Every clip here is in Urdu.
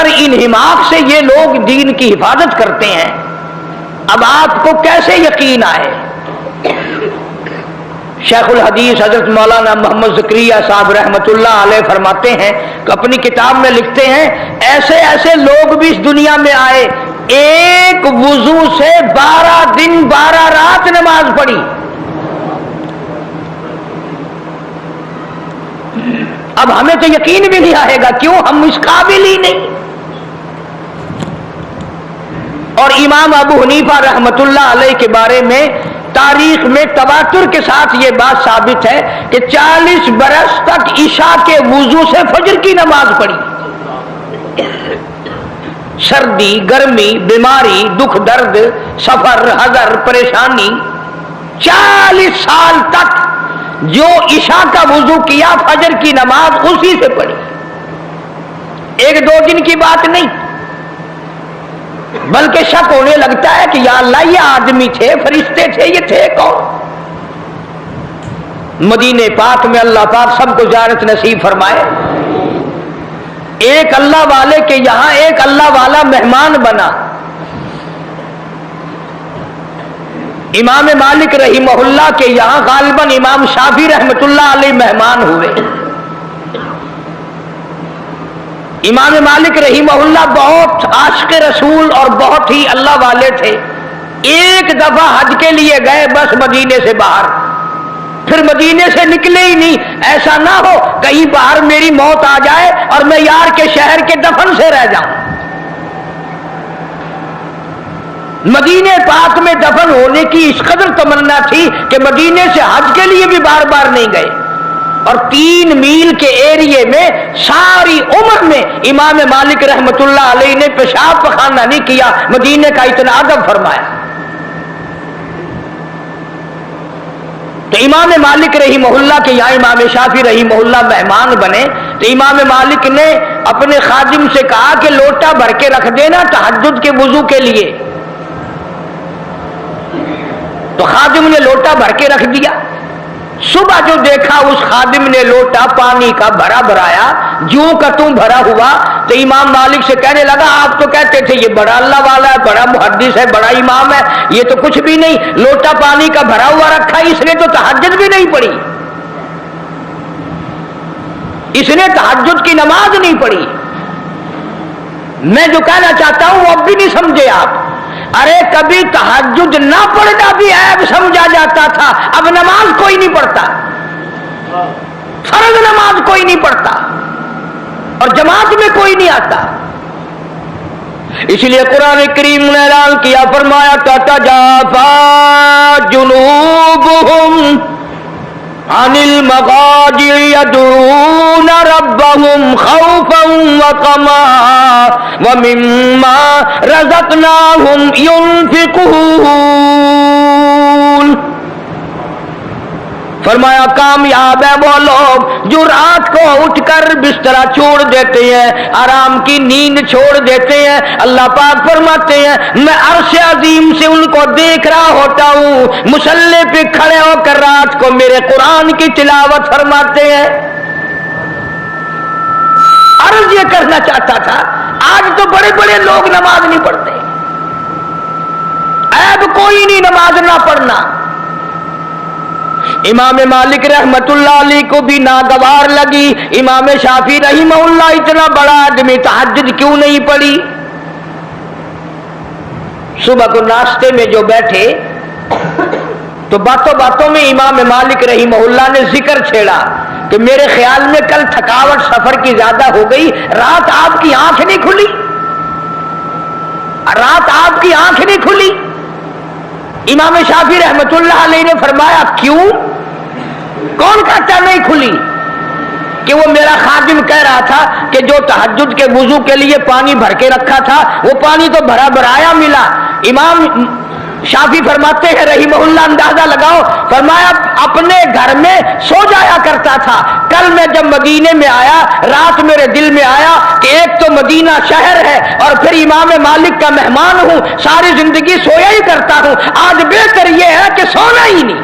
اگر انہماک سے یہ لوگ دین کی حفاظت کرتے ہیں، اب آپ کو کیسے یقین آئے؟ شیخ الحدیث حضرت مولانا محمد زکریا صاحب رحمۃ اللہ علیہ فرماتے ہیں کہ اپنی کتاب میں لکھتے ہیں ایسے ایسے لوگ بھی اس دنیا میں آئے، ایک وضو سے 12 دن 12 رات نماز پڑھی، اب ہمیں تو یقین بھی نہیں آئے گا، کیوں؟ ہم اس قابل ہی نہیں۔ اور امام ابو حنیفہ رحمۃ اللہ علیہ کے بارے میں تاریخ میں تواتر کے ساتھ یہ بات ثابت ہے کہ 40 برس تک عشاء کے وضو سے فجر کی نماز پڑھی، سردی گرمی بیماری دکھ درد سفر حضر پریشانی، 40 سال تک جو عشاء کا وضو کیا فجر کی نماز اسی سے پڑھی، ایک دو دن کی بات نہیں، بلکہ شک ہونے لگتا ہے کہ یا اللہ یہ آدمی تھے فرشتے تھے، یہ تھے کون؟ مدینے پاک میں اللہ پاک سب کو زیارت نصیب فرمائے۔ ایک اللہ والے کے یہاں ایک اللہ والا مہمان بنا، امام مالک رحمہ اللہ کے یہاں غالباً امام شافعی رحمۃ اللہ علیہ مہمان ہوئے۔ امام مالک رحمہ اللہ بہت عاشق رسول اور بہت ہی اللہ والے تھے، ایک دفعہ حج کے لیے گئے بس مدینے سے باہر، پھر مدینے سے نکلے ہی نہیں، ایسا نہ ہو کہیں باہر میری موت آ جائے اور میں یار کے شہر کے دفن سے رہ جاؤں۔ مدینے پاک میں دفن ہونے کی اس قدر تمنا تھی کہ مدینے سے حج کے لیے بھی بار بار نہیں گئے، اور 3 میل کے ایریے میں ساری عمر میں امام مالک رحمت اللہ علیہ نے پیشاب پخانہ نہیں کیا، مدینے کا اتنا ادب فرمایا۔ تو امام مالک رحمہ اللہ کے یہاں امام شافعی رحمہ اللہ مہمان بنے، تو امام مالک نے اپنے خادم سے کہا کہ لوٹا بھر کے رکھ دینا تہجد کے وضو کے لیے، تو خادم نے لوٹا بھر کے رکھ دیا۔ صبح جو دیکھا اس خادم نے لوٹا پانی کا بھرا بھرایا جو کا تم بھرا ہوا، تو امام مالک سے کہنے لگا آپ تو کہتے تھے یہ بڑا اللہ والا ہے، بڑا محدث ہے، بڑا امام ہے، یہ تو کچھ بھی نہیں، لوٹا پانی کا بھرا ہوا رکھا، اس نے تو تہجد بھی نہیں پڑھی، اس نے تہجد کی نماز نہیں پڑھی۔ میں جو کہنا چاہتا ہوں وہ اب بھی نہیں سمجھے آپ، ارے کبھی تہجد نہ پڑھنا بھی عیب سمجھا جاتا تھا، اب نماز کوئی نہیں پڑھتا، فرض نماز کوئی نہیں پڑھتا اور جماعت میں کوئی نہیں آتا۔ اس لیے قرآن کریم نے اعلان کیا، فرمایا تتجافا جنوبہم عن المضاجع يدعون ربهم خوفا وطمعا ومما رزقناهم ينفقون۔ فرمایا کامیاب ہے وہ لوگ جو رات کو اٹھ کر بستر چھوڑ دیتے ہیں، آرام کی نیند چھوڑ دیتے ہیں۔ اللہ پاک فرماتے ہیں میں عرش عظیم سے ان کو دیکھ رہا ہوتا ہوں، مصلی پہ کھڑے ہو کر رات کو میرے قرآن کی تلاوت فرماتے ہیں۔ عرض یہ کرنا چاہتا تھا آج تو بڑے بڑے لوگ نماز نہیں پڑھتے، عیب کوئی نہیں نماز نہ پڑھنا۔ امام مالک رحمت اللہ علیہ کو بھی ناگوار لگی، امام شافعی رحمہ اللہ اتنا بڑا آدمی تہجد کیوں نہیں پڑھی؟ صبح کو ناشتے میں جو بیٹھے تو باتوں باتوں میں امام مالک رحمہ اللہ نے ذکر چھیڑا کہ میرے خیال میں کل تھکاوٹ سفر کی زیادہ ہو گئی، رات آپ کی آنکھ نہیں کھلی، رات آپ کی آنکھ نہیں کھلی۔ امام شافعی رحمت اللہ علیہ نے فرمایا کیوں؟ کون کہتا نہیں کھلی؟ کہ وہ میرا خادم کہہ رہا تھا کہ جو تہجد کے وضو کے لیے پانی بھر کے رکھا تھا وہ پانی تو بھرا بھرایا ملا۔ امام شافعی فرماتے ہیں رحمہ اللہ اندازہ لگاؤ، فرمایا اپنے گھر میں سو جایا کرتا تھا، کل میں جب مدینے میں آیا رات میرے دل میں آیا کہ ایک تو مدینہ شہر ہے اور پھر امام مالک کا مہمان ہوں، ساری زندگی سویا ہی کرتا ہوں، آج بہتر یہ ہے کہ سونا ہی نہیں۔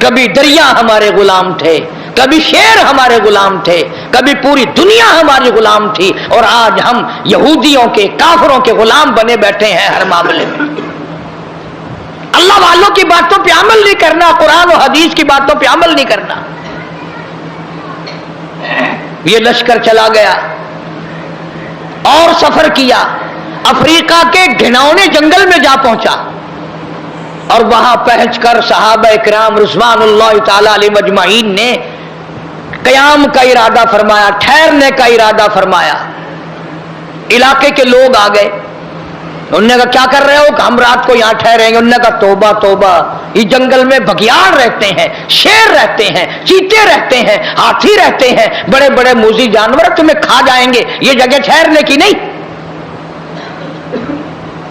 کبھی دریا ہمارے غلام تھے، کبھی شیر ہمارے غلام تھے، کبھی پوری دنیا ہماری غلام تھی، اور آج ہم یہودیوں کے، کافروں کے غلام بنے بیٹھے ہیں ہر معاملے میں۔ اللہ والوں کی باتوں پہ عمل نہیں کرنا، قرآن و حدیث کی باتوں پہ عمل نہیں کرنا۔ یہ لشکر چلا گیا اور سفر کیا، افریقہ کے گھناؤنے جنگل میں جا پہنچا، اور وہاں پہنچ کر صحابہ کرام رضوان اللہ تعالی علیہ مجمعین نے قیام کا ارادہ فرمایا، ٹھہرنے کا ارادہ فرمایا۔ علاقے کے لوگ آ گئے، انہوں نے کہا کیا کر رہے ہو؟ کہ ہم رات کو یہاں ٹھہریں گے۔ انہوں نے کہا توبہ توبہ، یہ جنگل میں بگیاڑ رہتے ہیں، شیر رہتے ہیں، چیتے رہتے ہیں، ہاتھی رہتے ہیں، بڑے بڑے موذی جانور تمہیں کھا جائیں گے، یہ جگہ ٹھہرنے کی نہیں۔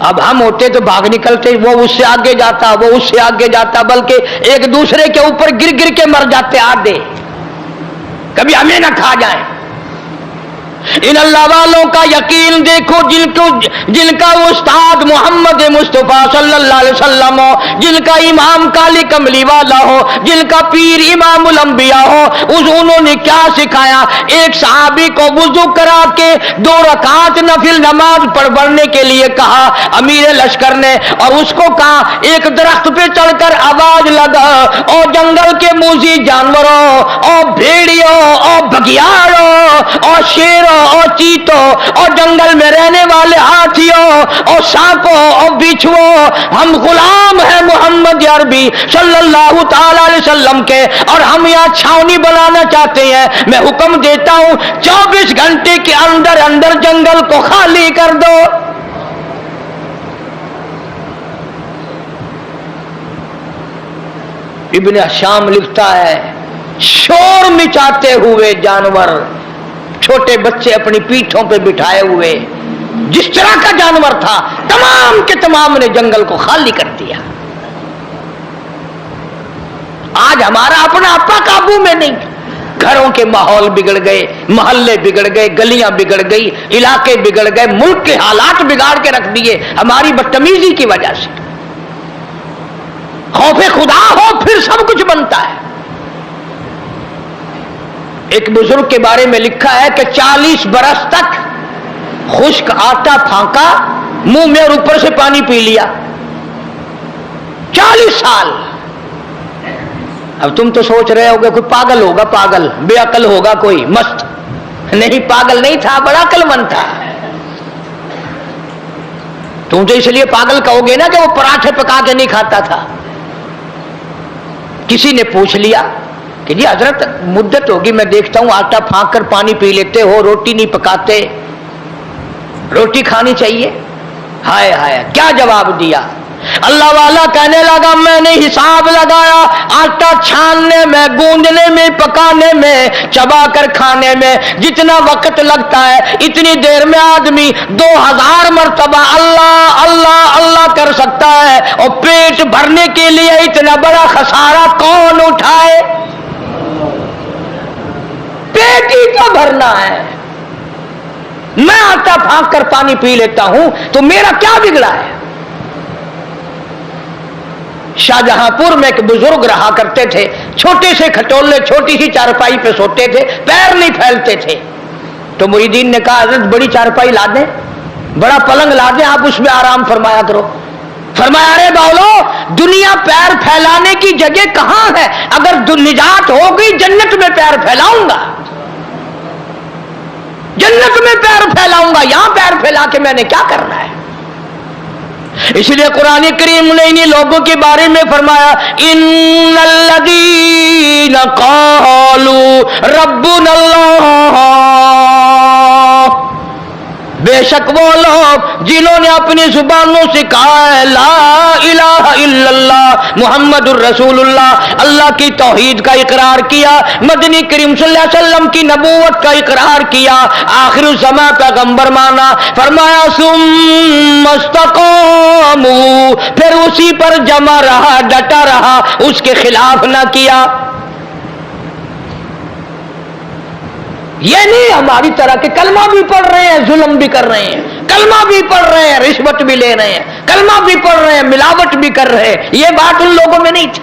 اب ہم ہوتے تو بھاگ نکلتے، وہ اس سے آگے جاتا، وہ اس سے آگے جاتا، بلکہ ایک دوسرے کے اوپر گر گر کے مر جاتے آدھے، کبھی ہمیں نہ کھا جائیں۔ ان اللہ والوں کا یقین دیکھو جن کا استاد محمد مصطفیٰ صلی اللہ علیہ وسلم ہو، جن کا امام کالی کملی والا ہو، جن کا پیر امام الانبیاء ہو، انہوں نے کیا سکھایا؟ ایک صحابی کو وضو کرا کے 2 رکعت نفل نماز پڑھنے کے لیے کہا امیر لشکر نے، اور اس کو کہا ایک درخت پہ چڑھ کر آواز لگا، اور جنگل کے موذی جانوروں، اور بھیڑیوں، اور بگیاڑوں، اور شیروں، اور چیتوں، اور جنگل میں رہنے والے ہاتھیوں، اور سانپوں، اور بچھوؤں، ہم غلام ہیں محمد عربی صلی اللہ تعالی علیہ وسلم کے، اور ہم یہاں چھاونی بنانا چاہتے ہیں۔ میں حکم دیتا ہوں 24 گھنٹے کے اندر اندر جنگل کو خالی کر دو۔ ابن شام لکھتا ہے شور مچاتے ہوئے جانور، چھوٹے بچے اپنی پیٹھوں پہ بٹھائے ہوئے، جس طرح کا جانور تھا تمام کے تمام نے جنگل کو خالی کر دیا۔ آج ہمارا اپنا اپا قابو میں نہیں، گھروں کے ماحول بگڑ گئے، محلے بگڑ گئے، گلیاں بگڑ گئی، علاقے بگڑ گئے، ملک کے حالات بگاڑ کے رکھ دیے ہماری بدتمیزی کی وجہ سے۔ خوف خدا ہو پھر سب کچھ بنتا ہے۔ ایک بزرگ کے بارے میں لکھا ہے کہ 40 برس تک خشک آٹا پھانکا منہ میں اور اوپر سے پانی پی لیا، 40 سال۔ اب تم تو سوچ رہے ہوگے کوئی پاگل ہوگا، پاگل بے عقل ہوگا کوئی مست، نہیں پاگل نہیں تھا، بڑا عقل مند تھا۔ تم تو اس لیے پاگل کہو گے نا کہ وہ پراٹھے پکا کے نہیں کھاتا تھا۔ کسی نے پوچھ لیا کہ جی حضرت مدت ہوگی میں دیکھتا ہوں آٹا پھانک کر پانی پی لیتے ہو، روٹی نہیں پکاتے، روٹی کھانی چاہیے۔ ہائے ہائے کیا جواب دیا؟ اللہ والا کہنے لگا میں نے حساب لگایا، آٹا چھاننے میں، گوندنے میں، پکانے میں، چبا کر کھانے میں جتنا وقت لگتا ہے اتنی دیر میں آدمی 2000 مرتبہ اللہ اللہ اللہ کر سکتا ہے، اور پیٹ بھرنے کے لیے اتنا بڑا خسارہ کون اٹھائے؟ پیٹ ہی تو بھرنا ہے۔ میں آٹا پھانک کر پانی پی لیتا ہوں تو میرا کیا بگڑا ہے؟ شاہجہاں پور میں ایک بزرگ رہا کرتے تھے، چھوٹے سے کھٹولے، چھوٹی سی چارپائی پہ سوتے تھے، پیر نہیں پھیلتے تھے۔ تو مریدین نے کہا حضرت بڑی چارپائی لا دیں، بڑا پلنگ لا دیں، آپ اس میں آرام فرمایا کرو۔ فرمایا ارے باولو، دنیا پیر پھیلانے کی جگہ کہاں ہے؟ اگر نجات ہو گئی جنت میں پیر پھیلاؤں گا، جنت میں پیر پھیلاؤں گا، یہاں پیر پھیلا کے میں نے کیا کرنا ہے؟ اس لیے قرآن کریم نے انہی لوگوں کے بارے میں فرمایا ان الذین قالوا ربنا اللہ، بے شک وہ لوگ جنہوں نے اپنی زبانوں سے کہا ہے لا الہ الا اللہ محمد الرسول اللہ، اللہ کی توحید کا اقرار کیا، مدنی کریم صلی اللہ علیہ وسلم کی نبوت کا اقرار کیا، آخر الزمان پیغمبر مانا، فرمایا ثم استقاموا، پھر اسی پر جمع رہا، ڈٹا رہا، اس کے خلاف نہ کیا۔ یہ نہیں ہماری طرح کے کلمہ بھی پڑھ رہے ہیں ظلم بھی کر رہے ہیں، کلمہ بھی پڑھ رہے ہیں رشوت بھی لے رہے ہیں، کلمہ بھی پڑھ رہے ہیں ملاوٹ بھی کر رہے ہیں، یہ بات ان لوگوں میں نہیں تھی۔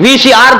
VCR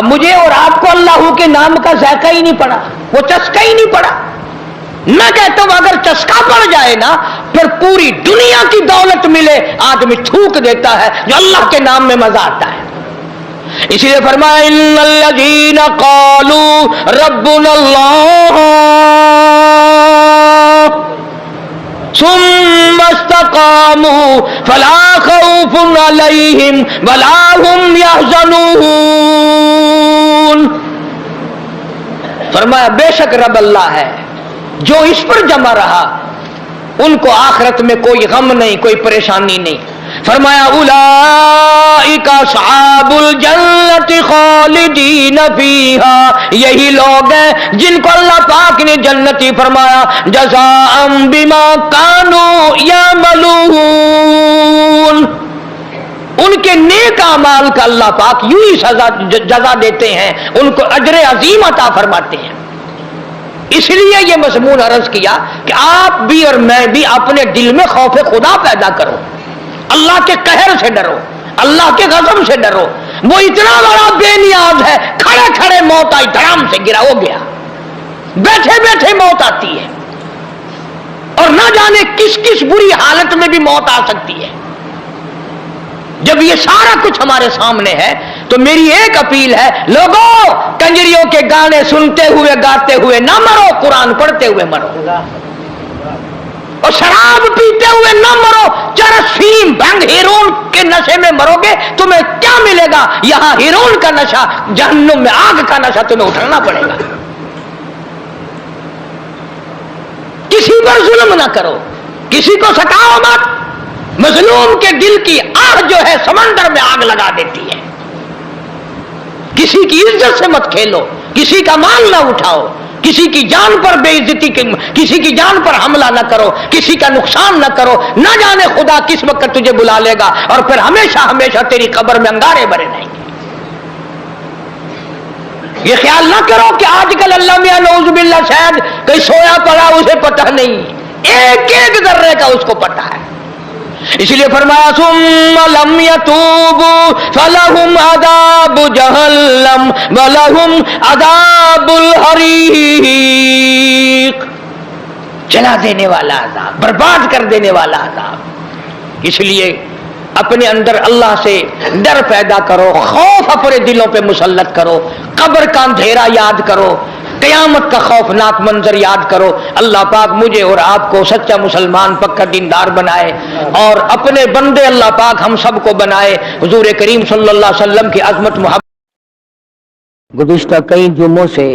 اب مجھے اور آپ کو اللہ کے نام کا ذائقہ ہی نہیں پڑا، وہ چسکا ہی نہیں پڑا۔ میں کہتا ہوں اگر چسکا پڑ جائے نا، پھر پوری دنیا کی دولت ملے آدمی تھوک دیتا ہے، جو اللہ کے نام میں مزہ آتا ہے۔ اسی لیے فرمایا ان الذین قالوا ربنا اللہ ثم استقاموا فلا خوف علیہم ولا هم يحزنون۔ فرمایا بے شک رب اللہ ہے، جو اس پر جمع رہا ان کو آخرت میں کوئی غم نہیں، کوئی پریشانی نہیں۔ فرمایا اولئک اصحاب الجنت خالدین فیہا، یہی لوگ ہیں جن کو اللہ پاک نے جنتی فرمایا، جزاء بما کانوا یعملون، ان کے نیک اعمال کا اللہ پاک یوں ہی جزا دیتے ہیں، ان کو اجر عظیم عطا فرماتے ہیں۔ اس لیے یہ مضمون عرض کیا کہ آپ بھی اور میں بھی اپنے دل میں خوف خدا پیدا کرو، اللہ کے قہر سے ڈرو، اللہ کے غضب سے ڈرو۔ وہ اتنا بڑا بے نیاز ہے، کھڑے کھڑے موت آئی، دھڑام سے گرا ہو گیا، بیٹھے بیٹھے موت آتی ہے، اور نہ جانے کس کس بری حالت میں بھی موت آ سکتی ہے۔ جب یہ سارا کچھ ہمارے سامنے ہے تو میری ایک اپیل ہے، لوگوں کنجریوں کے گانے سنتے ہوئے گاتے ہوئے نہ مرو، قرآن پڑھتے ہوئے مرو، اور شراب پیتے ہوئے نہ مرو، چرس فیم بھنگ ہیرون کے نشے میں مرو گے تمہیں کیا ملے گا؟ یہاں ہیرون کا نشہ، جہنم میں آگ کا نشہ تمہیں اٹھانا پڑے گا۔ کسی پر ظلم نہ کرو، کسی کو ستاؤ مت، مظلوم کے دل کی آہ جو ہے سمندر میں آگ لگا دیتی ہے۔ کسی کی عزت سے مت کھیلو، کسی کا مال نہ اٹھاؤ، کسی کی جان پر بے عزتی، کسی کی جان پر حملہ نہ کرو، کسی کا نقصان نہ کرو، نہ جانے خدا کس وقت تجھے بلا لے گا اور پھر ہمیشہ ہمیشہ تیری قبر میں انگارے بھرے رہیں گے۔ یہ خیال نہ کرو کہ آج کل اللہ میاں نعوذ باللہ شاید کہیں سویا پڑا اسے پتہ نہیں، ایک ایک ذرے کا اس کو پتہ ہے۔ اس لیے فرمایا ثم لم يتوبوا فلهم عذاب جہنم ولهم عذاب الحریق، جلا دینے والا عذاب، برباد کر دینے والا عذاب۔ اس لیے اپنے اندر اللہ سے ڈر پیدا کرو، خوف اپنے دلوں پہ مسلط کرو، قبر کا اندھیرا یاد کرو، قیامت کا خوفناک منظر یاد کرو۔ اللہ پاک مجھے اور آپ کو سچا مسلمان، پکا دیندار بنائے، اور اپنے بندے اللہ پاک ہم سب کو بنائے۔ حضور کریم صلی اللہ علیہ وسلم کی عظمت محبت۔ گزشتہ کئی جمعوں سے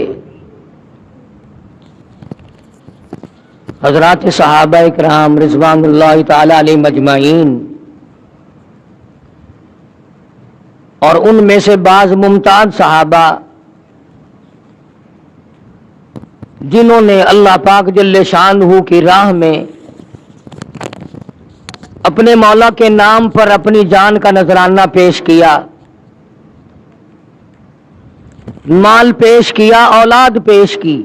حضرات صحابہ کرام رضوان اللہ تعالی علیہم اجمعین اور ان میں سے بعض ممتاز صحابہ جنہوں نے اللہ پاک جل شانہ کی راہ میں اپنے مولا کے نام پر اپنی جان کا نذرانہ پیش کیا، مال پیش کیا، اولاد پیش کی،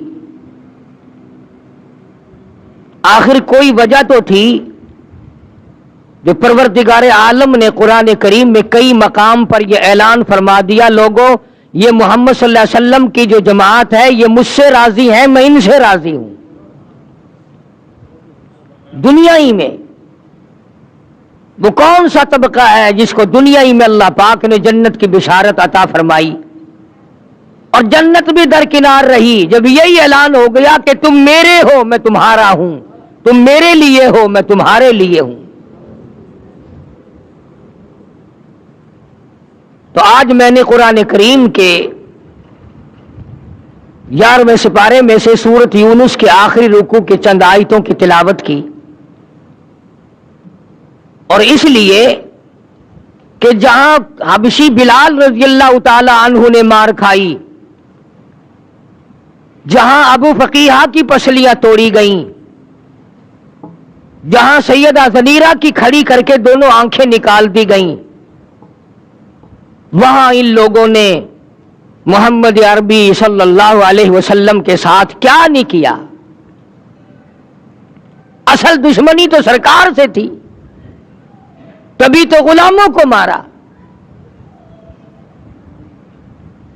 آخر کوئی وجہ تو تھی جو پروردگار عالم نے قرآن کریم میں کئی مقام پر یہ اعلان فرما دیا، لوگوں یہ محمد صلی اللہ علیہ وسلم کی جو جماعت ہے یہ مجھ سے راضی ہے، میں ان سے راضی ہوں۔ دنیا ہی میں وہ کون سا طبقہ ہے جس کو دنیا ہی میں اللہ پاک نے جنت کی بشارت عطا فرمائی اور جنت بھی درکنار رہی جب یہی اعلان ہو گیا کہ تم میرے ہو میں تمہارا ہوں، تم میرے لیے ہو میں تمہارے لیے ہوں۔ تو آج میں نے قرآن کریم کے 11ویں سپارے میں سے سورۃ یونس کے آخری رکوع کے چند آیتوں کی تلاوت کی، اور اس لیے کہ جہاں حبشی بلال رضی اللہ تعالی عنہ نے مار کھائی، جہاں ابو فقیہہ کی پسلیاں توڑی گئیں، جہاں سیدہ زنیرہ کی کھڑی کر کے دونوں آنکھیں نکال دی گئیں، وہاں ان لوگوں نے محمد عربی صلی اللہ علیہ وسلم کے ساتھ کیا نہیں کیا۔ اصل دشمنی تو سرکار سے تھی، تبھی تو غلاموں کو مارا۔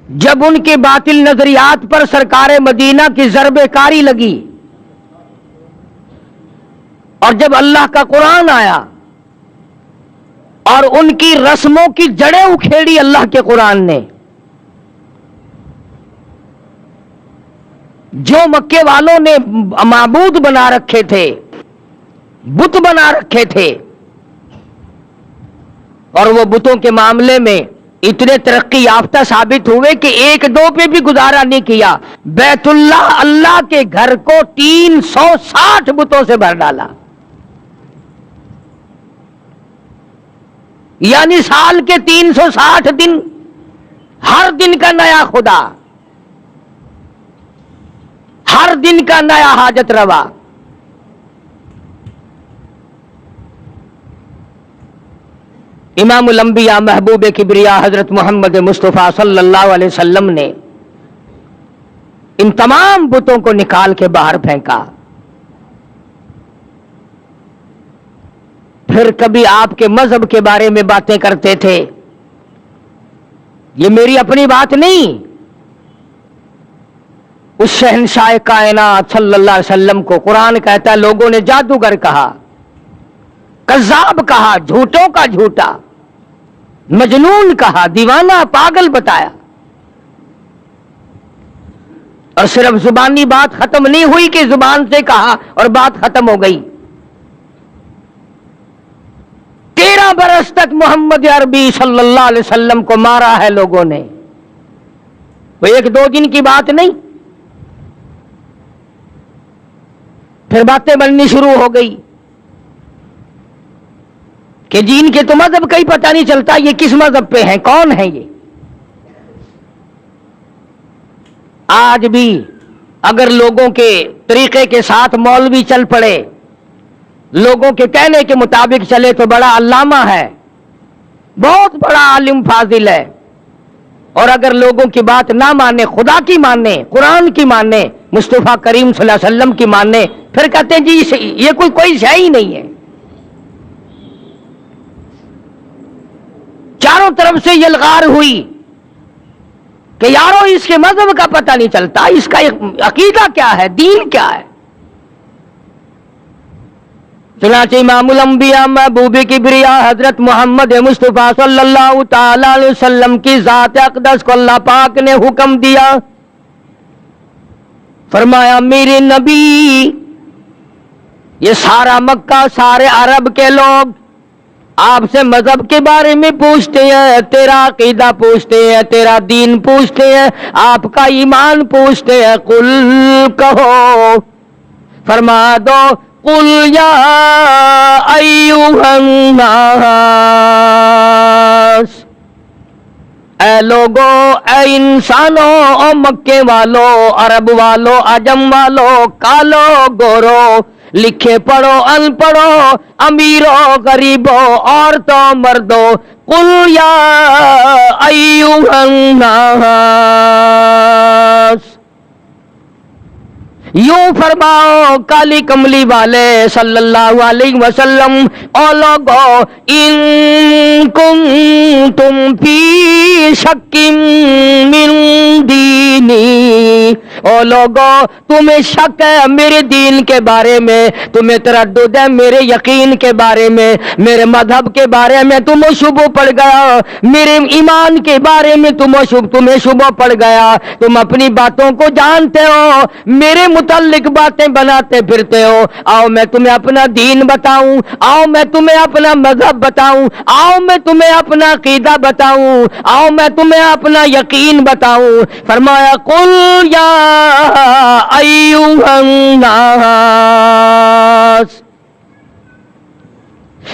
جب ان کے باطل نظریات پر سرکار مدینہ کی ضرب کاری لگی اور جب اللہ کا قرآن آیا اور ان کی رسموں کی جڑیں اکھیڑی اللہ کے قرآن نے، جو مکے والوں نے معبود بنا رکھے تھے، بت بنا رکھے تھے، اور وہ بتوں کے معاملے میں اتنے ترقی یافتہ ثابت ہوئے کہ ایک دو پہ بھی گزارا نہیں کیا، بیت اللہ اللہ کے گھر کو 360 بتوں سے بھر ڈالا، یعنی سال کے 360 دن ہر دن کا نیا خدا، ہر دن کا نیا حاجت روا۔ امام الانبیاء محبوب کبریا حضرت محمد مصطفیٰ صلی اللہ علیہ وسلم نے ان تمام بتوں کو نکال کے باہر پھینکا۔ پھر کبھی آپ کے مذہب کے بارے میں باتیں کرتے تھے، یہ میری اپنی بات نہیں، اس شہنشاہ کائنات صلی اللہ علیہ وسلم کو قرآن کہتا ہے لوگوں نے جادوگر کہا، کذاب کہا، جھوٹوں کا جھوٹا، مجنون کہا، دیوانہ، پاگل بتایا، اور صرف زبانی بات ختم نہیں ہوئی کہ زبان سے کہا اور بات ختم ہو گئی۔ 13 برس تک محمد عربی صلی اللہ علیہ وسلم کو مارا ہے لوگوں نے، وہ ایک دو دن کی بات نہیں۔ پھر باتیں بننی شروع ہو گئی کہ جن کے تو مذہب کا ہی پتہ نہیں چلتا یہ کس مذہب پہ ہیں، کون ہیں یہ۔ آج بھی اگر لوگوں کے طریقے کے ساتھ مولوی چل پڑے، لوگوں کے کہنے کے مطابق چلے تو بڑا علامہ ہے، بہت بڑا عالم فاضل ہے، اور اگر لوگوں کی بات نہ مانے، خدا کی مانے، قرآن کی مانے، مصطفیٰ کریم صلی اللہ علیہ وسلم کی مانے، پھر کہتے ہیں جی یہ کوئی شے ہی نہیں ہے۔ چاروں طرف سے یہ الغار ہوئی کہ یارو اس کے مذہب کا پتہ نہیں چلتا، اس کا عقیدہ کیا ہے، دین کیا ہے۔ چنانچہ امام الانبیاء محبوب کبریا حضرت محمد مصطفیٰ صلی اللہ تعالی علیہ وسلم کی ذات اقدس کو اللہ پاک نے حکم دیا، فرمایا میرے نبی، یہ سارا مکہ، سارے عرب کے لوگ آپ سے مذہب کے بارے میں پوچھتے ہیں، تیرا عقیدہ پوچھتے ہیں، تیرا دین پوچھتے ہیں، آپ کا ایمان پوچھتے ہیں، قل کہو، فرما دو، قل یا ایھا الناس، اے لوگو، اے انسانوں، او مکے والو، عرب والو، عجم والو، کالو گورو، لکھے پڑھو ان پڑھو، امیرو غریبو، عورتوں مردو، قل یا ایھا الناس، یوں فرماؤ کالی کملی والے صلی اللہ علیہ وسلم، او لوگو، ان کنتم فی شک من دینی، او لوگو تمہیں شک ہے میرے دین کے بارے میں، تمہیں تردد ہے میرے یقین کے بارے میں، میرے مذہب کے بارے میں تمہیں شبہ پڑ گیا، میرے ایمان کے بارے میں تمہیں شبہ پڑ گیا، تم اپنی باتوں کو جانتے ہو، میرے متعلق باتیں بناتے پھرتے ہو، آؤ میں تمہیں اپنا دین بتاؤں، آؤ میں تمہیں اپنا مذہب بتاؤں، آؤ میں تمہیں اپنا عقیدہ بتاؤں، آؤ میں تمہیں اپنا یقین بتاؤں۔ فرمایا قل یا ایھا الناس،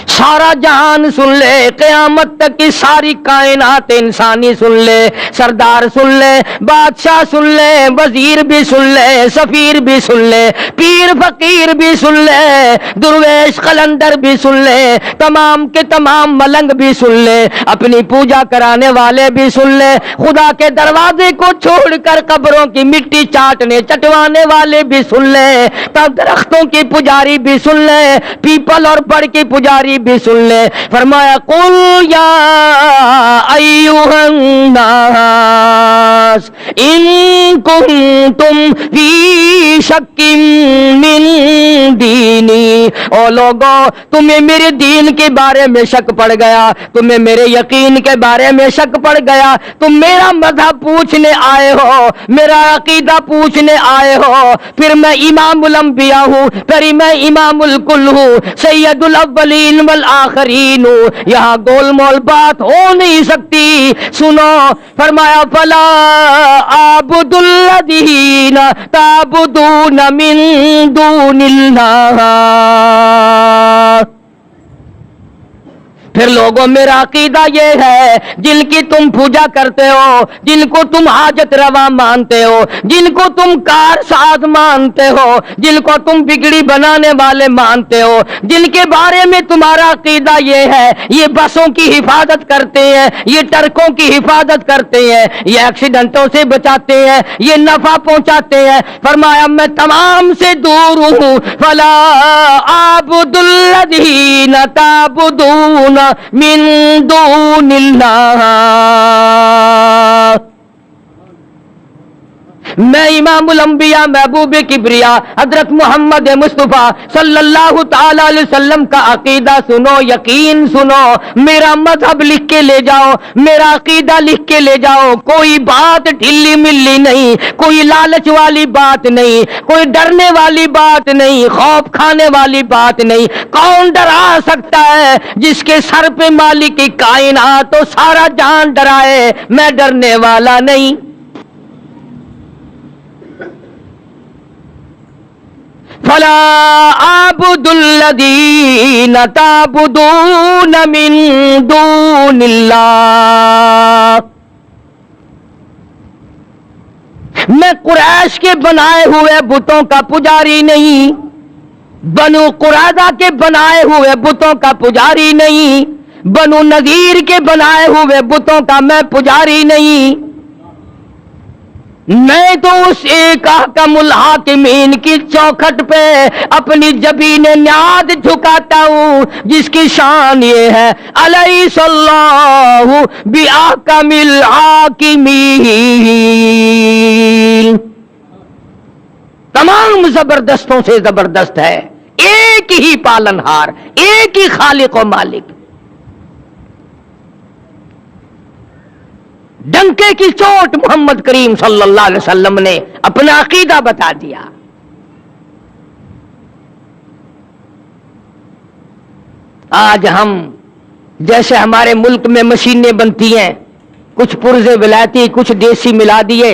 سارا جہان سن لے، قیامت تک کی ساری کائنات انسانی سن لے، سردار سن لے، بادشاہ سن لے، وزیر بھی سن لے، سفیر بھی سن لے، پیر فقیر بھی سن لے، درویش قلندر بھی سن لے، تمام کے تمام ملنگ بھی سن لے، اپنی پوجا کرانے والے بھی سن لے، خدا کے دروازے کو چھوڑ کر قبروں کی مٹی چٹوانے والے بھی سن لے، تب درختوں کی پجاری بھی سن لے، پیپل اور بڑ کی پجاری بھی بھی سن لے. فرمایا قل یا ایھا الناس ان کنتم فی شک من دینی. او لوگو تمہیں میرے دین کے بارے میں شک پڑ گیا, تمہیں میرے یقین کے بارے میں شک پڑ گیا, تم میرا مذہب پوچھنے آئے ہو, میرا عقیدہ پوچھنے آئے ہو, پھر میں امام الانبیاء ہوں, پھر میں امام الکل ہوں, سید الاولین والآخرین ہوں. یہاں گول مول بات ہو نہیں سکتی. سنو, فرمایا فلا اعبد الذین تعبدون من دون اللہ. پھر لوگوں میرا عقیدہ یہ ہے جن کی تم پوجا کرتے ہو, جن کو تم حاجت روا مانتے ہو, جن کو تم کار ساز مانتے ہو, جن کو تم بگڑی بنانے والے مانتے ہو, جن کے بارے میں تمہارا عقیدہ یہ ہے یہ بسوں کی حفاظت کرتے ہیں, یہ ٹرکوں کی حفاظت کرتے ہیں, یہ ایکسیڈنٹوں سے بچاتے ہیں, یہ نفع پہنچاتے ہیں. فرمایا میں تمام سے دور ہوں. فلا اعبد الذین تعبدون من دون اللہ. میں امام الانبیاء محبوب کبریا حضرت محمد مصطفیٰ صلی اللہ تعالی علیہ وسلم کا عقیدہ سنو, یقین سنو, میرا مذہب لکھ کے لے جاؤ, میرا عقیدہ لکھ کے لے جاؤ. کوئی بات ڈھیلی ملی نہیں, کوئی لالچ والی بات نہیں, کوئی ڈرنے والی بات نہیں, خوف کھانے والی بات نہیں. کون ڈرا سکتا ہے جس کے سر پہ مالک کی کائنات تو سارا جہان ڈرائے. میں ڈرنے والا نہیں. فلا اعبد الذین تعبدون من دون اللہ. میں قریش کے بنائے ہوئے بتوں کا پجاری نہیں, بنو قریظہ کے بنائے ہوئے بتوں کا پجاری نہیں, بنو نذیر کے بنائے ہوئے بتوں کا میں پجاری نہیں. میں تو اس ایک احکم الحاکمین کی چوکھٹ پہ اپنی جبین نیاز جھکاتا ہوں جس کی شان یہ ہے الیس اللہ باحکم الحاکمین. تمام زبردستوں سے زبردست ہے, ایک ہی پالنہار, ایک ہی خالق و مالک. ڈنکے کی چوٹ محمد کریم صلی اللہ علیہ وسلم نے اپنا عقیدہ بتا دیا. آج ہم جیسے ہمارے ملک میں مشینیں بنتی ہیں, کچھ پرزے ولایتی کچھ دیسی ملا دیے,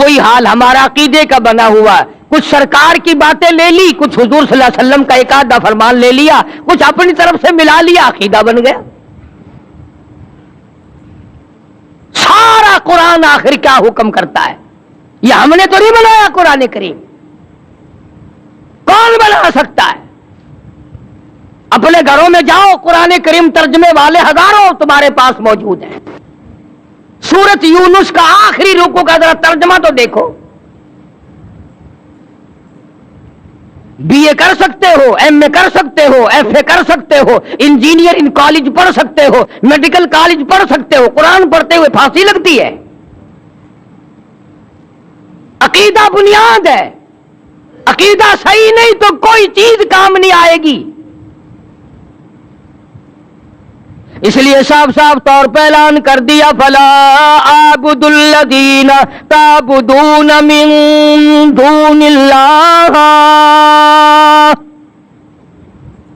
وہی حال ہمارا عقیدے کا بنا ہوا. کچھ سرکار کی باتیں لے لی, کچھ حضور صلی اللہ علیہ وسلم کا ایک آدھا فرمان لے لیا, کچھ اپنی طرف سے ملا لیا, عقیدہ بن گیا. سارا قرآن آخر کیا حکم کرتا ہے؟ یہ ہم نے تو نہیں بنایا قرآن کریم, کون بنا سکتا ہے؟ اپنے گھروں میں جاؤ, قرآن کریم ترجمے والے ہزاروں تمہارے پاس موجود ہیں. سورت یونس کا آخری رکوع کا ذرا ترجمہ تو دیکھو. بی اے کر سکتے ہو, ایم اے کر سکتے ہو, ایف اے کر سکتے ہو, انجینئر ان کالج پڑھ سکتے ہو, میڈیکل کالج پڑھ سکتے ہو, قرآن پڑھتے ہوئے پھانسی لگتی ہے. عقیدہ بنیاد ہے, عقیدہ صحیح نہیں تو کوئی چیز کام نہیں آئے گی. اس لیے صاف صاف طور پہ اعلان کر دیا فلا اعبد الذین تعبدون من دون اللہ.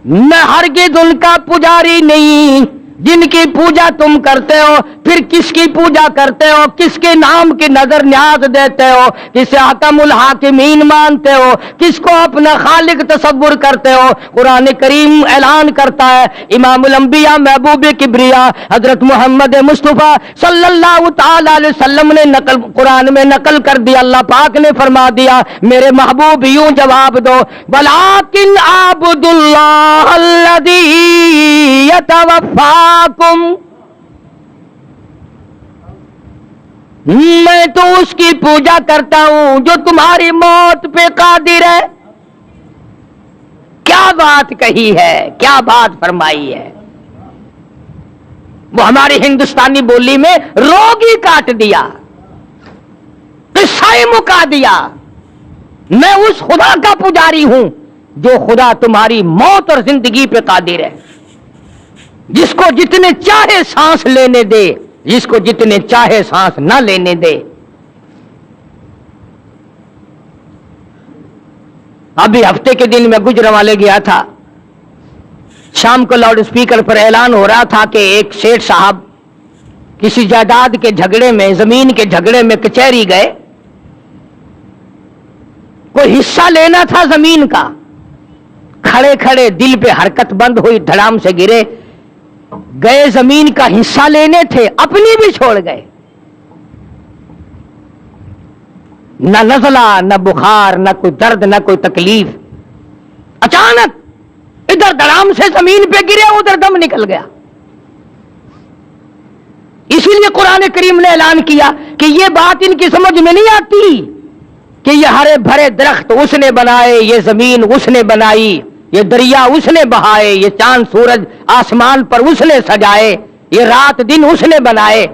میں ہرگز ان کا پجاری نہیں جن کی پوجا تم کرتے ہو. پھر کس کی پوجا کرتے ہو؟ کس کے نام کی نظر نیاز دیتے ہو؟ کسے حکم الحاکمین مانتے ہو؟ کس کو اپنا خالق تصور کرتے ہو؟ قرآن کریم اعلان کرتا ہے, امام الانبیاء محبوب کبریا حضرت محمد مصطفیٰ صلی اللہ تعالی علیہ وسلم نے قرآن میں نقل کر دیا. اللہ پاک نے فرما دیا, میرے محبوب یوں جواب دو, ولکن اعبد اللہ الذی یتوفاکم. میں تو اس کی پوجا کرتا ہوں جو تمہاری موت پہ قادر ہے. کیا بات کہی ہے, کیا بات فرمائی ہے. وہ ہماری ہندوستانی بولی میں روگ ہی کاٹ دیا، قصہ ہی مکا دیا۔ میں اس خدا کا پجاری ہوں جو خدا تمہاری موت اور زندگی پہ قادر ہے، جس کو جتنے چاہے سانس لینے دے، جس کو جتنے چاہے سانس نہ لینے دے۔ ابھی ہفتے کے دن میں گجرانوالے گیا تھا، شام کو لاؤڈ اسپیکر پر اعلان ہو رہا تھا کہ ایک سیٹھ صاحب کسی جائیداد کے جھگڑے میں، زمین کے جھگڑے میں کچہری گئے، کوئی حصہ لینا تھا زمین کا، کھڑے کھڑے دل پہ حرکت بند ہوئی، دھڑام سے گرے، گئے زمین کا حصہ لینے تھے، اپنی بھی چھوڑ گئے، نہ نزلہ، نہ بخار، نہ کوئی درد، نہ کوئی تکلیف، اچانک ادھر دھڑام سے زمین پہ گرے، ادھر دم نکل گیا۔ اسی لیے قرآن کریم نے اعلان کیا کہ یہ بات ان کی سمجھ میں نہیں آتی کہ یہ ہرے بھرے درخت اس نے بنائے، یہ زمین اس نے بنائی، یہ دریا اس نے بہائے، یہ چاند سورج آسمان پر اس نے سجائے، یہ رات دن اس نے بنائے۔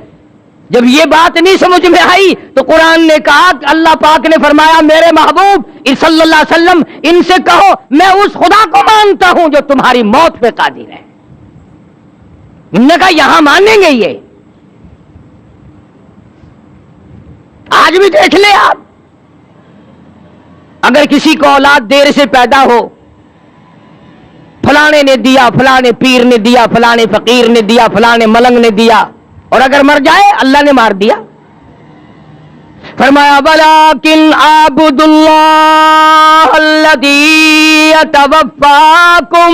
جب یہ بات نہیں سمجھ میں آئی تو قرآن نے کہا کہ اللہ پاک نے فرمایا میرے محبوب صلی اللہ علیہ وسلم ان سے کہو میں اس خدا کو مانتا ہوں جو تمہاری موت پہ قادر ہے۔ انہوں نے کہا یہاں مانیں گے یہ؟ آج بھی دیکھ لیں آپ، اگر کسی کو اولاد دیر سے پیدا ہو، فلانے نے دیا، فلانے پیر نے دیا، فلانے فقیر نے دیا، فلانے ملنگ نے دیا، اور اگر مر جائے اللہ نے مار دیا۔ فرمایا وَلَٰكِنْ أَعْبُدُ اللَّهَ الَّذِي يَتَوَفَّاكُمْ،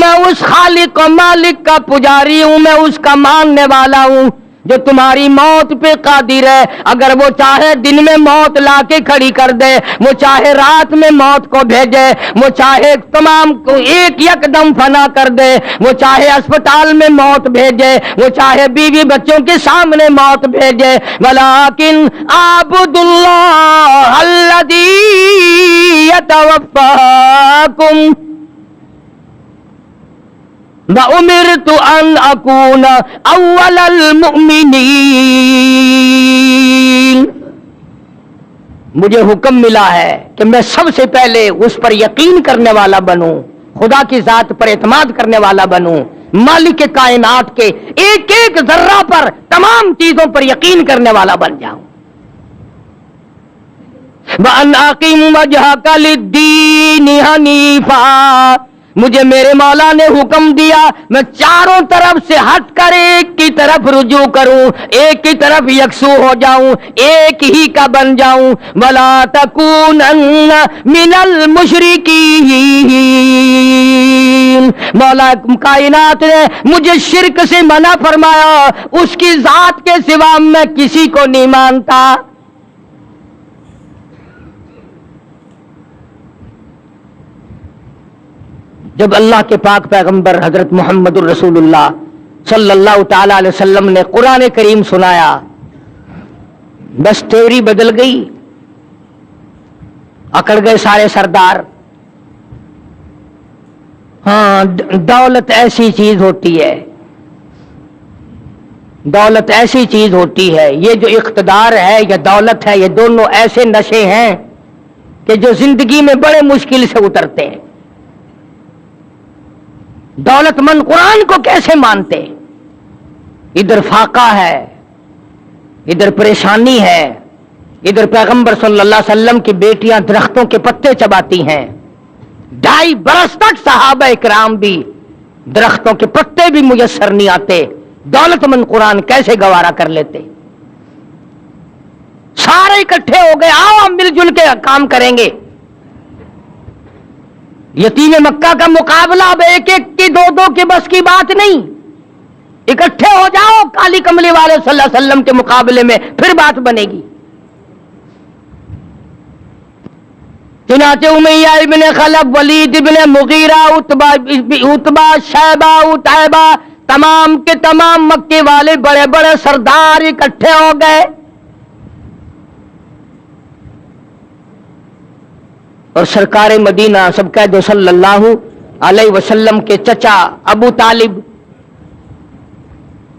میں اس خالق و مالک کا پجاری ہوں، میں اس کا ماننے والا ہوں جو تمہاری موت پہ قادر ہے۔ اگر وہ چاہے دن میں موت لا کے کھڑی کر دے، وہ چاہے رات میں موت کو بھیجے، وہ چاہے تمام کو ایک یک دم فنا کر دے، وہ چاہے اسپتال میں موت بھیجے، وہ چاہے بیوی بچوں کے سامنے موت بھیجے۔ ولیکن اعبدوا اللہ الذی یتوفاکم وَأُمِرْتُ أَنْ أَكُونَ أَوَّلَ الْمُؤْمِنِينَ، مجھے حکم ملا ہے کہ میں سب سے پہلے اس پر یقین کرنے والا بنوں، خدا کی ذات پر اعتماد کرنے والا بنوں، مالک کائنات کے ایک ایک ذرہ پر، تمام چیزوں پر یقین کرنے والا بن جاؤں۔ وَأَنْ أَقِمْ وَجْهَكَ لِلدِّينِ حَنِيفًا، مجھے میرے مولا نے حکم دیا میں چاروں طرف سے ہٹ کر ایک کی طرف رجوع کروں، ایک کی طرف یکسو ہو جاؤں، ایک ہی کا بن جاؤں۔ وَلَا تَكُونَنَّ مِنَ الْمُشْرِكِينَ، مولا کائنات نے مجھے شرک سے منع فرمایا، اس کی ذات کے سوا میں کسی کو نہیں مانتا۔ جب اللہ کے پاک پیغمبر حضرت محمد الرسول اللہ صلی اللہ تعالی علیہ وسلم نے قرآن کریم سنایا، بس تیوری بدل گئی، اکڑ گئے سارے سردار۔ ہاں، دولت ایسی چیز ہوتی ہے، دولت ایسی چیز ہوتی ہے، یہ جو اقتدار ہے یا دولت ہے، یہ دونوں ایسے نشے ہیں کہ جو زندگی میں بڑے مشکل سے اترتے ہیں۔ دولت مند قرآن کو کیسے مانتے؟ ادھر فاقہ ہے، ادھر پریشانی ہے، ادھر پیغمبر صلی اللہ علیہ وسلم کی بیٹیاں درختوں کے پتے چباتی ہیں، 2.5 برس تک صحابہ اکرام بھی درختوں کے پتے بھی میسر نہیں آتے، دولت مند قرآن کیسے گوارا کر لیتے؟ سارے اکٹھے ہو گئے، آؤ ہم مل جل کے کام کریں گے۔ یتیم مکہ کا مقابلہ اب ایک ایک کی دو کی بس کی بات نہیں، اکٹھے ہو جاؤ کالی کملی والے صلی اللہ علیہ وسلم کے مقابلے میں، پھر بات بنے گی۔ چنانچہ امیہ ابن خلف، ولید ابن مغیرہ، عتبہ، شیبہ، عتیبہ، تمام کے تمام مکے والے بڑے بڑے سردار اکٹھے ہو گئے، اور سرکار مدینہ سب کہہ دو صلی اللہ علیہ وسلم کے چچا ابو طالب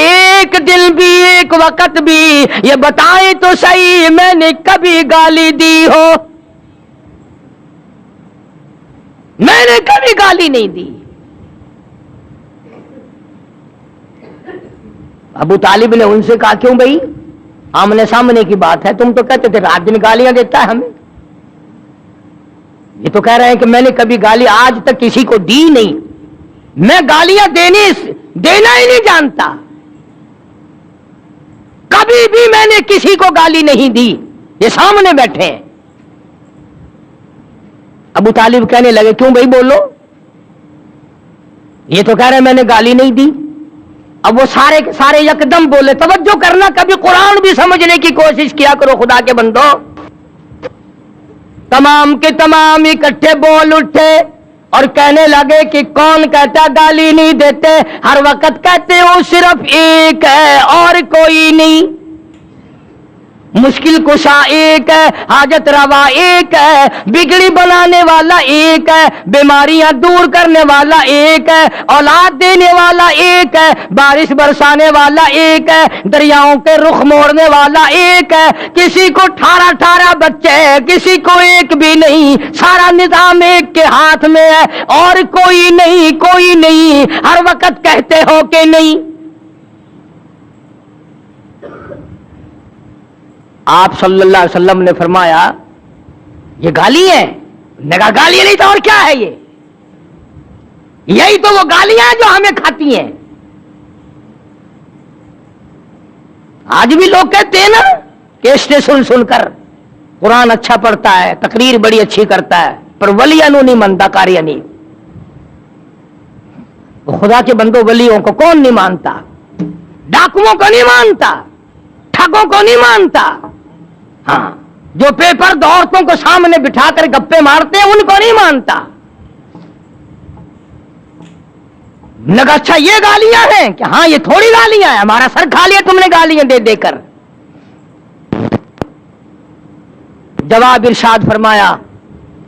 ایک دن بھی ایک وقت بھی یہ بتائیں تو صحیح میں نے کبھی گالی دی ہو؟ میں نے کبھی گالی نہیں دی. ابو طالب نے ان سے کہا کیوں بھائی، آمنے سامنے کی بات ہے، تم تو کہتے تھے رات دن گالیاں دیتا ہے ہمیں. یہ تو کہہ رہے ہیں کہ میں نے کبھی گالی آج تک کسی کو دی نہیں، میں گالیاں دینا ہی نہیں جانتا، کبھی بھی میں نے کسی کو گالی نہیں دی. یہ سامنے بیٹھے ہیں. ابو طالب کہنے لگے کیوں بھائی بولو، یہ تو کہہ رہے ہیں میں نے گالی نہیں دی. اب وہ سارے کے سارے یکدم بولے. توجہ کرنا، کبھی قرآن بھی سمجھنے کی کوشش کیا کرو خدا کے بندو. تمام کے تمام اکٹھے بول اٹھے اور کہنے لگے کہ کون کہتا گالی نہیں دیتے، ہر وقت کہتے ہو صرف ایک ہے اور کوئی نہیں. مشکل کشا ایک ہے، حاجت روا ایک ہے، بگڑی بنانے والا ایک ہے، بیماریاں دور کرنے والا ایک ہے، اولاد دینے والا ایک ہے، بارش برسانے والا ایک ہے، دریاؤں کے رخ موڑنے والا ایک ہے. کسی کو 18 بچے ہیں، کسی کو ایک بھی نہیں، سارا نظام ایک کے ہاتھ میں ہے اور کوئی نہیں، کوئی نہیں. ہر وقت کہتے ہو کہ نہیں. آپ صلی اللہ علیہ وسلم نے فرمایا یہ گالی ہے؟ نے کہا گالی نہیں تو اور کیا ہے، یہی تو وہ گالیاں ہیں جو ہمیں کھاتی ہیں. آج بھی لوگ کہتے ہیں نا کہ اسے سن کر قرآن اچھا پڑھتا ہے، تقریر بڑی اچھی کرتا ہے، پر ولیاں نو نہیں مانتا، کاریاں نہیں. خدا کے بندوں ولیوں کو کون نہیں مانتا؟ ڈاکوؤں کو نہیں مانتا، ٹھگوں کو نہیں مانتا. ہاں، جو پیپر عورتوں کو سامنے بٹھا کر گپے مارتے ہیں ان کو نہیں مانتا. لگا اچھا یہ گالیاں ہیں کہ ہاں یہ تھوڑی گالیاں ہیں، ہمارا سر کھا لیا تم نے گالیاں دے دے کر. جواب ارشاد فرمایا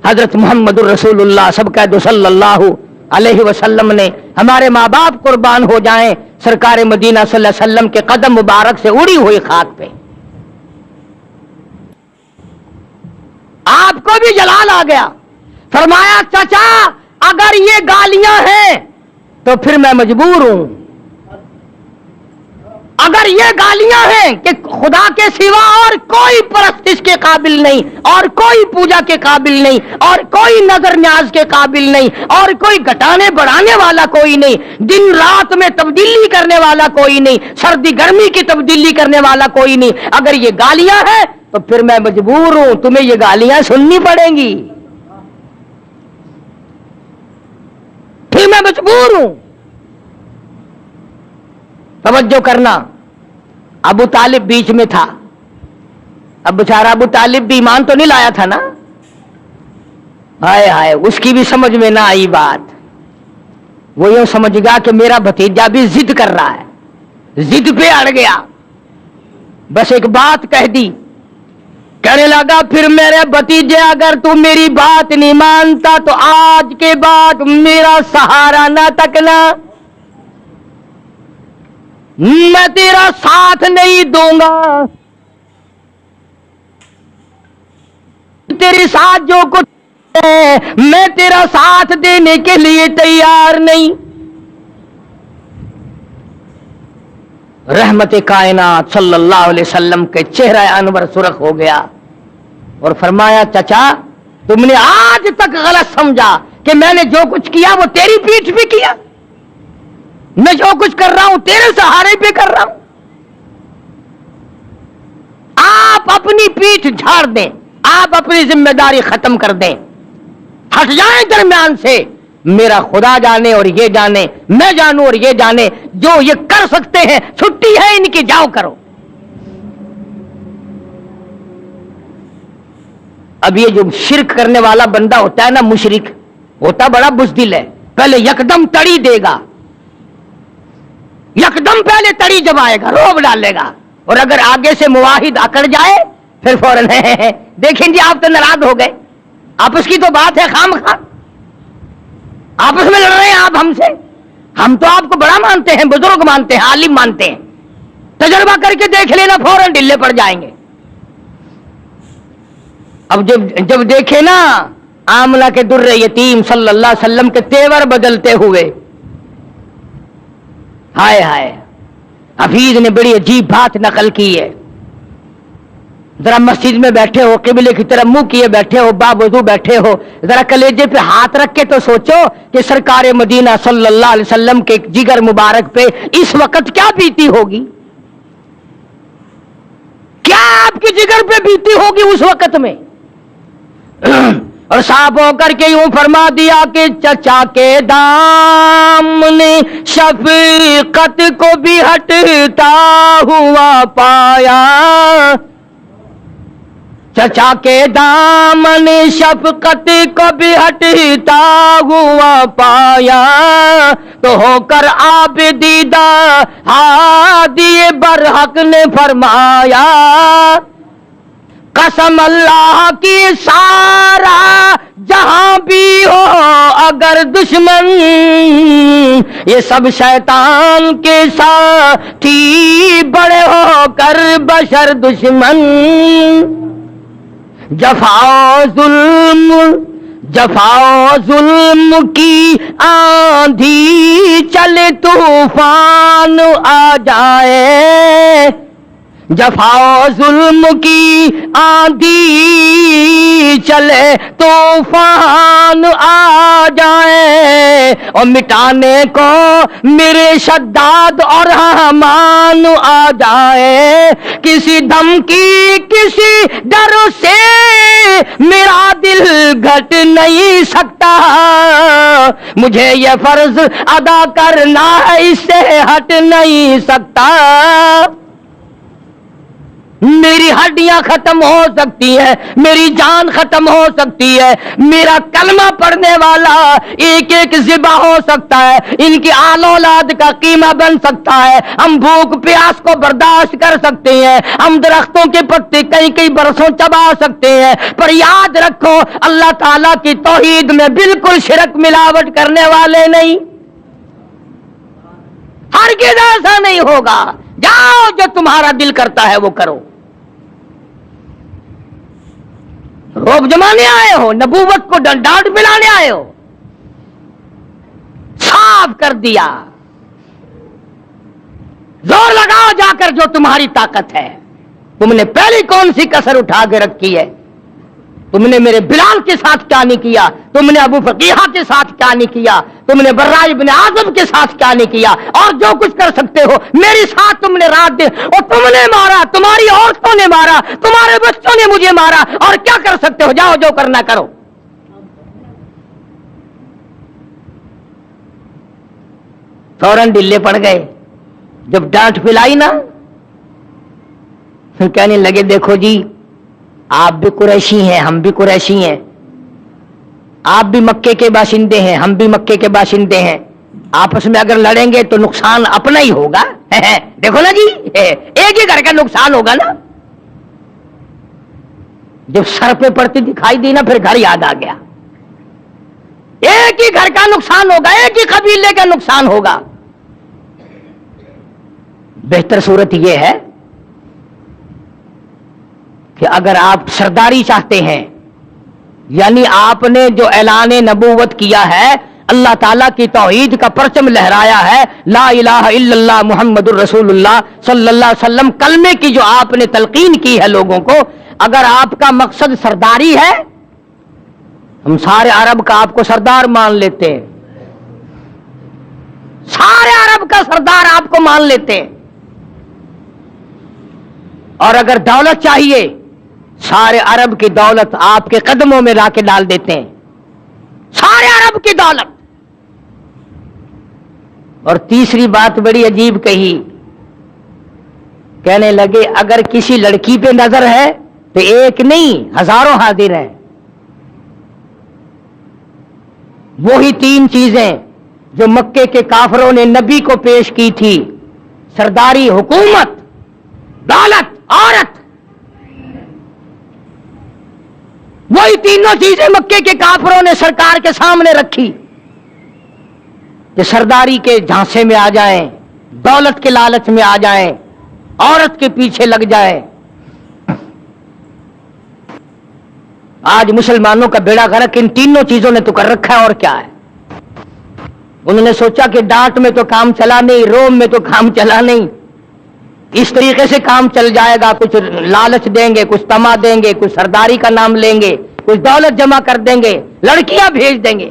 حضرت محمد الرسول اللہ سب کہہ دو صلی اللہ علیہ وسلم نے، ہمارے ماں باپ قربان ہو جائیں، سرکار مدینہ صلی اللہ علیہ وسلم کے قدم مبارک سے اڑی ہوئی خاک پہ آپ کو بھی جلال آ گیا. فرمایا چچا اگر یہ گالیاں ہیں تو پھر میں مجبور ہوں. اگر یہ گالیاں ہیں کہ خدا کے سوا اور کوئی پرستش کے قابل نہیں، اور کوئی پوجا کے قابل نہیں، اور کوئی نظر نیاز کے قابل نہیں، اور کوئی گھٹانے بڑھانے والا کوئی نہیں، دن رات میں تبدیلی کرنے والا کوئی نہیں، سردی گرمی کی تبدیلی کرنے والا کوئی نہیں، اگر یہ گالیاں ہیں تو پھر میں مجبور ہوں، تمہیں یہ گالیاں سننی پڑیں گی، پھر میں مجبور ہوں. توجہ کرنا، ابو طالب بیچ میں تھا. اب بیچارہ ابو طالب بھی ایمان تو نہیں لایا تھا نا. ہائے ہائے، اس کی بھی سمجھ میں نہ آئی بات. وہ یوں سمجھ گیا کہ میرا بھتیجا بھی ضد کر رہا ہے، ضد پہ اڑ گیا. بس ایک بات کہہ دی، کہنے لگا پھر میرے بھتیجے اگر تو میری بات نہیں مانتا تو آج کے بعد میرا سہارا نہ تکنا، میں تیرا ساتھ نہیں دوں گا، تیرے ساتھ جو کچھ ہے میں تیرا ساتھ دینے کے لیے تیار نہیں. رحمت کائنات صلی اللہ علیہ وسلم کے چہرہ انور سرخ ہو گیا اور فرمایا چچا تم نے آج تک غلط سمجھا کہ میں نے جو کچھ کیا وہ تیری پیٹھ پہ کیا، میں جو کچھ کر رہا ہوں تیرے سہارے پہ کر رہا ہوں. آپ اپنی پیٹھ جھاڑ دیں، آپ اپنی ذمہ داری ختم کر دیں، ہٹ جائیں درمیان سے. میرا خدا جانے اور یہ جانے، میں جانوں اور یہ جانے، جو یہ کر سکتے ہیں چھٹی ہے ان کی، جاؤ کرو. اب یہ جو شرک کرنے والا بندہ ہوتا ہے نا، مشرک ہوتا بڑا بزدل ہے. پہلے یکدم تڑی دے گا، یکدم پہلے تڑی جمائے گا، روب ڈالے گا، اور اگر آگے سے مواحد اکڑ جائے پھر فوراً دیکھیں جی آپ تو ناراض ہو گئے، آپس کی تو بات ہے خام خواہ، آپس میں لڑ رہے ہیں آپ ہم سے، ہم تو آپ کو بڑا مانتے ہیں، بزرگ مانتے ہیں، عالم مانتے ہیں، تجربہ کر کے دیکھ لینا فوراً ڈلے پڑ جائیں گے۔ اب جب دیکھے نا آمنہ کے در یتیم صلی اللہ علیہ وسلم کے تیور بدلتے ہوئے، ہائے ہائے، حفیظ نے بڑی عجیب بات نقل کی ہے۔ ذرا مسجد میں بیٹھے ہو، قبلے کی طرف منہ کیے بیٹھے ہو، باوضو بیٹھے ہو، ذرا کلیجے پہ ہاتھ رکھ کے تو سوچو کہ سرکار مدینہ صلی اللہ علیہ وسلم کے جگر مبارک پہ اس وقت کیا بیتی ہوگی، کیا آپ کی جگر پہ بیتی ہوگی اس وقت میں۔ اور صاف ہو کر کے یوں فرما دیا کہ چچا کے دامن شفقت کو بھی ہٹتا ہوا پایا، چچا کے دامن شفقت کو بھی ہٹتا ہوا پایا، تو ہو کر آپ دیدہ ہادی برحق نے فرمایا، قسم اللہ کی سارا جہاں بھی ہو اگر دشمن، یہ سب شیطان کے ساتھی بڑے ہو کر بشر دشمن، جفا ظلم کی آندھی چلے طوفان آ جائے، جفا ظلم کی آندھی چلے طوفان آ جائے، اور مٹانے کو میرے شداد اور حمان آ جائے، کسی دھمکی کسی ڈر سے میرا دل گھٹ نہیں سکتا، مجھے یہ فرض ادا کرنا ہے، اس سے ہٹ نہیں سکتا، میری ہڈیاں ختم ہو سکتی ہیں، میری جان ختم ہو سکتی ہے، میرا کلمہ پڑھنے والا ایک ایک ذبح ہو سکتا ہے، ان کی آل اولاد کا قیمہ بن سکتا ہے، ہم بھوک پیاس کو برداشت کر سکتے ہیں، ہم درختوں کے پتے کئی برسوں چبا سکتے ہیں، پر یاد رکھو اللہ تعالیٰ کی توحید میں بالکل شرک ملاوٹ کرنے والے نہیں، ہرگز ایسا نہیں ہوگا۔ جاؤ جو تمہارا دل کرتا ہے وہ کرو، روب جمانے آئے ہو، نبوت کو ڈانٹ پلانے آئے ہو، صاف کر دیا، زور لگاؤ جا کر جو تمہاری طاقت ہے۔ تم نے پہلی کون سی کسر اٹھا کے رکھی ہے؟ تم نے میرے بلال کے ساتھ کیا نہیں کیا، تم نے ابو فقیحہ کے ساتھ کیا نہیں کیا، تم نے برا ابن عازب کے ساتھ کیا نہیں کیا، اور جو کچھ کر سکتے ہو میری ساتھ تم نے رات دن، اور تم نے مارا، تمہاری عورتوں نے مارا، تمہارے بچوں نے مجھے مارا، اور کیا کر سکتے ہو؟ جاؤ جو کرنا کرو۔ فوراً ڈلے پڑ گئے، جب ڈانٹ پلائی نا پھر کہنے لگے دیکھو جی آپ بھی قریشی ہیں، ہم بھی قریشی ہیں، آپ بھی مکے کے باشندے ہیں، ہم بھی مکے کے باشندے ہیں، آپس میں اگر لڑیں گے تو نقصان اپنا ہی ہوگا، دیکھو نا جی ایک ہی گھر کا نقصان ہوگا نا۔ جب سر پہ پڑتی دکھائی دی نا پھر گھر یاد آ گیا، ایک ہی گھر کا نقصان ہوگا، ایک ہی قبیلے کا نقصان ہوگا۔ بہتر صورت یہ ہے کہ اگر آپ سرداری چاہتے ہیں، یعنی آپ نے جو اعلان نبوت کیا ہے، اللہ تعالیٰ کی توحید کا پرچم لہرایا ہے، لا الہ الا اللہ محمد الرسول اللہ صلی اللہ علیہ وسلم کلمے کی جو آپ نے تلقین کی ہے لوگوں کو، اگر آپ کا مقصد سرداری ہے، ہم سارے عرب کا آپ کو سردار مان لیتے ہیں، سارے عرب کا سردار آپ کو مان لیتے ہیں، اور اگر دولت چاہیے سارے عرب کی دولت آپ کے قدموں میں لا کے ڈال دیتے ہیں، سارے عرب کی دولت۔ اور تیسری بات بڑی عجیب کہی، کہنے لگے اگر کسی لڑکی پہ نظر ہے تو ایک نہیں ہزاروں حاضر ہیں۔ وہی تین چیزیں جو مکے کے کافروں نے نبی کو پیش کی تھی، سرداری، حکومت، دولت، عورت، وہی تینوں چیزیں مکے کے کافروں نے سرکار کے سامنے رکھی۔ کہ سرداری کے جھانسے میں آ جائیں، دولت کے لالچ میں آ جائیں، عورت کے پیچھے لگ جائیں۔ آج مسلمانوں کا بیڑا غرق ان تینوں چیزوں نے تو کر رکھا ہے، اور کیا ہے؟ انہوں نے سوچا کہ ڈانٹ میں تو کام چلا نہیں، روم میں تو کام چلا نہیں، اس طریقے سے کام چل جائے گا، کچھ لالچ دیں گے، کچھ تما دیں گے، کچھ سرداری کا نام لیں گے، کچھ دولت جمع کر دیں گے، لڑکیاں بھیج دیں گے۔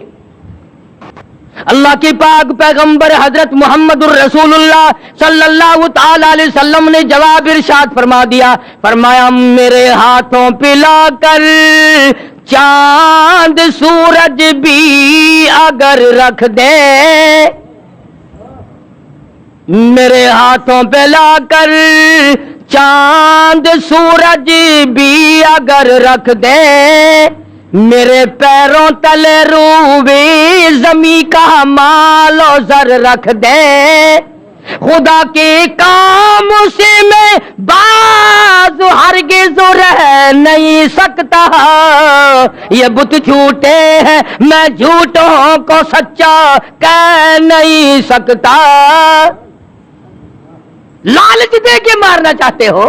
اللہ کی پاک پیغمبر حضرت محمد الرسول اللہ صلی اللہ تعالی علیہ وسلم نے جواب ارشاد فرما دیا، فرمایا میرے ہاتھوں پہ لا کر چاند سورج بھی اگر رکھ دے، میرے ہاتھوں پہ لا کر چاند سورج بھی اگر رکھ دے، میرے پیروں تلے روبے زمیں کا مال و زر رکھ دے، خدا کے کام سے میں باز ہرگز رہ نہیں سکتا، یہ بت جھوٹے ہیں میں جھوٹوں کو سچا کہہ نہیں سکتا۔ لالچ دے کے مارنا چاہتے ہو؟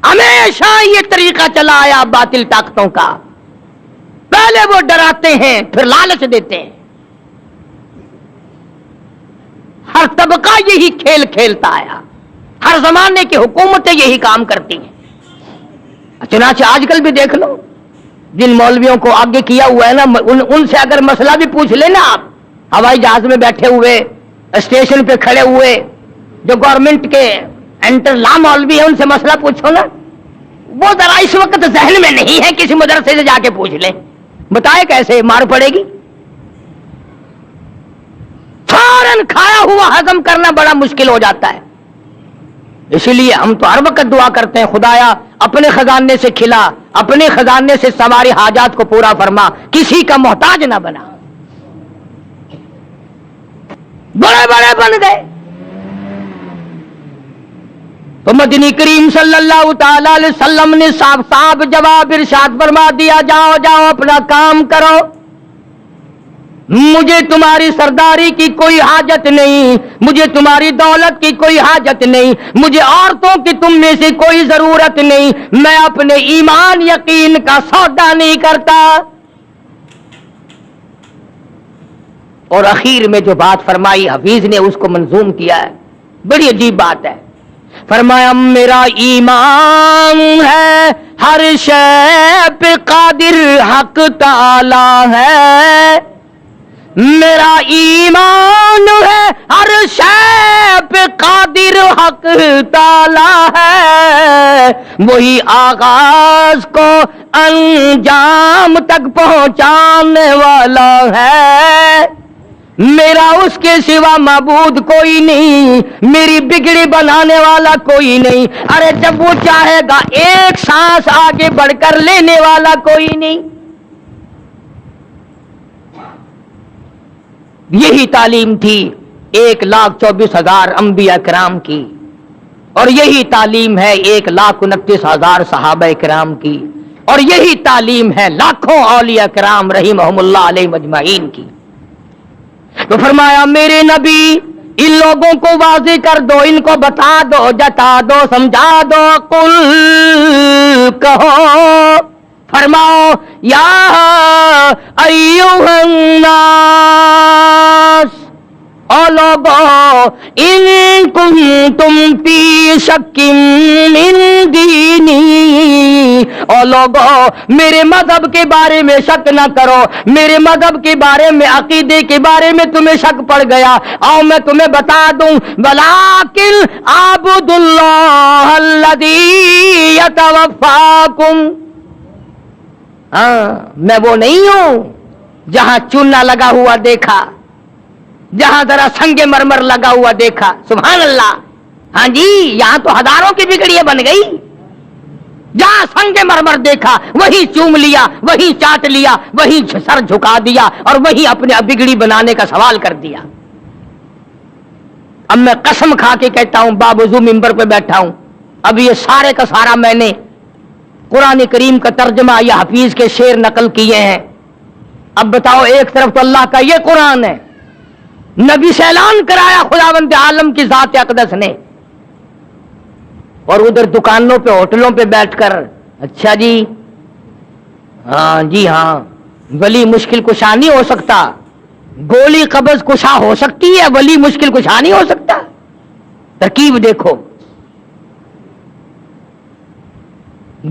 ہمیشہ یہ طریقہ چلا آیا باطل طاقتوں کا، پہلے وہ ڈراتے ہیں پھر لالچ دیتے ہیں۔ ہر طبقہ یہی کھیل کھیلتا آیا، ہر زمانے کی حکومتیں یہی کام کرتی ہیں۔ چنانچہ آج کل بھی دیکھ لو، جن مولویوں کو آگے کیا ہوا ہے نا، ان سے اگر مسئلہ بھی پوچھ لینا آپ، ہوائی جہاز میں بیٹھے ہوئے، اسٹیشن پہ کھڑے ہوئے، جو گورنمنٹ کے انٹر لا مولوی ہے، ان سے مسئلہ پوچھو نا، وہ ذرا اس وقت ذہن میں نہیں ہے، کسی مدرسے سے جا کے پوچھ لیں، بتائے کیسے مار پڑے گی؟ فوراً کھایا ہوا ہضم کرنا بڑا مشکل ہو جاتا ہے۔ اسی لیے ہم تو ہر وقت دعا کرتے ہیں، خدایا اپنے خزانے سے کھلا، اپنے خزانے سے سواری حاجات کو پورا فرما، کسی کا محتاج نہ بنا۔ بڑے بڑے بن گئے تو مدنی کریم صلی اللہ تعالی علیہ وسلم نے صاف صاف جواب ارشاد فرما دیا، جاؤ جاؤ اپنا کام کرو، مجھے تمہاری سرداری کی کوئی حاجت نہیں، مجھے تمہاری دولت کی کوئی حاجت نہیں، مجھے عورتوں کی تم میں سے کوئی ضرورت نہیں، میں اپنے ایمان یقین کا سودا نہیں کرتا۔ اور اخیر میں جو بات فرمائی حفیظ نے اس کو منظوم کیا ہے، بڑی عجیب بات ہے۔ فرمایا میرا ایمان ہے ہر شے پہ قادر حق تعالی ہے، میرا ایمان ہے ہر شے پہ قادر حق تعالی ہے، وہی آغاز کو انجام تک پہنچانے والا ہے، میرا اس کے سوا معبود کوئی نہیں، میری بگڑی بنانے والا کوئی نہیں، ارے جب وہ چاہے گا ایک سانس آگے بڑھ کر لینے والا کوئی نہیں۔ یہی تعلیم تھی 1,24,000 انبیاء کرام کی، اور یہی تعلیم ہے 1,29,000 صحابہ کرام کی، اور یہی تعلیم ہے لاکھوں اولیاء کرام رحمہم اللہ علیہ مجمعین کی۔ تو فرمایا میرے نبی ان لوگوں کو واضح کر دو، ان کو بتا دو، جتا دو، سمجھا دو، قل کہو، فرماؤ یا ایھا الناس، او لوگو ان کنتم فی شک من دینی، او لوگو میرے مذہب کے بارے میں شک نہ کرو، میرے مذہب کے بارے میں، عقیدے کے بارے میں تمہیں شک پڑ گیا، آؤ میں تمہیں بتا دوں، ولیکن اعبدوا اللہ الذی یتوفاکم، ہاں میں وہ نہیں ہوں جہاں چونا لگا ہوا دیکھا، جہاں ذرا سنگ مرمر لگا ہوا دیکھا، سبحان اللہ، ہاں جی یہاں تو ہزاروں کی بگڑیاں بن گئی، جہاں سنگ مرمر دیکھا وہی چوم لیا، وہی چاٹ لیا، وہی سر جھکا دیا، اور وہی اپنے بگڑی بنانے کا سوال کر دیا۔ اب میں قسم کھا کے کہتا ہوں، باوضو ممبر پہ بیٹھا ہوں، اب یہ سارے کا سارا میں نے قرآن کریم کا ترجمہ یا حفیظ کے شعر نقل کیے ہیں، اب بتاؤ، ایک طرف تو اللہ کا یہ قرآن ہے، نبی سے اعلان کرایا خداوند عالم کی ذات اقدس نے، اور ادھر دکانوں پہ ہوٹلوں پہ بیٹھ کر اچھا جی ہاں جی ہاں ولی مشکل کشا نہیں ہو سکتا، گولی قبض کشا ہو سکتی ہے، ولی مشکل کشا نہیں ہو سکتا۔ ترکیب دیکھو،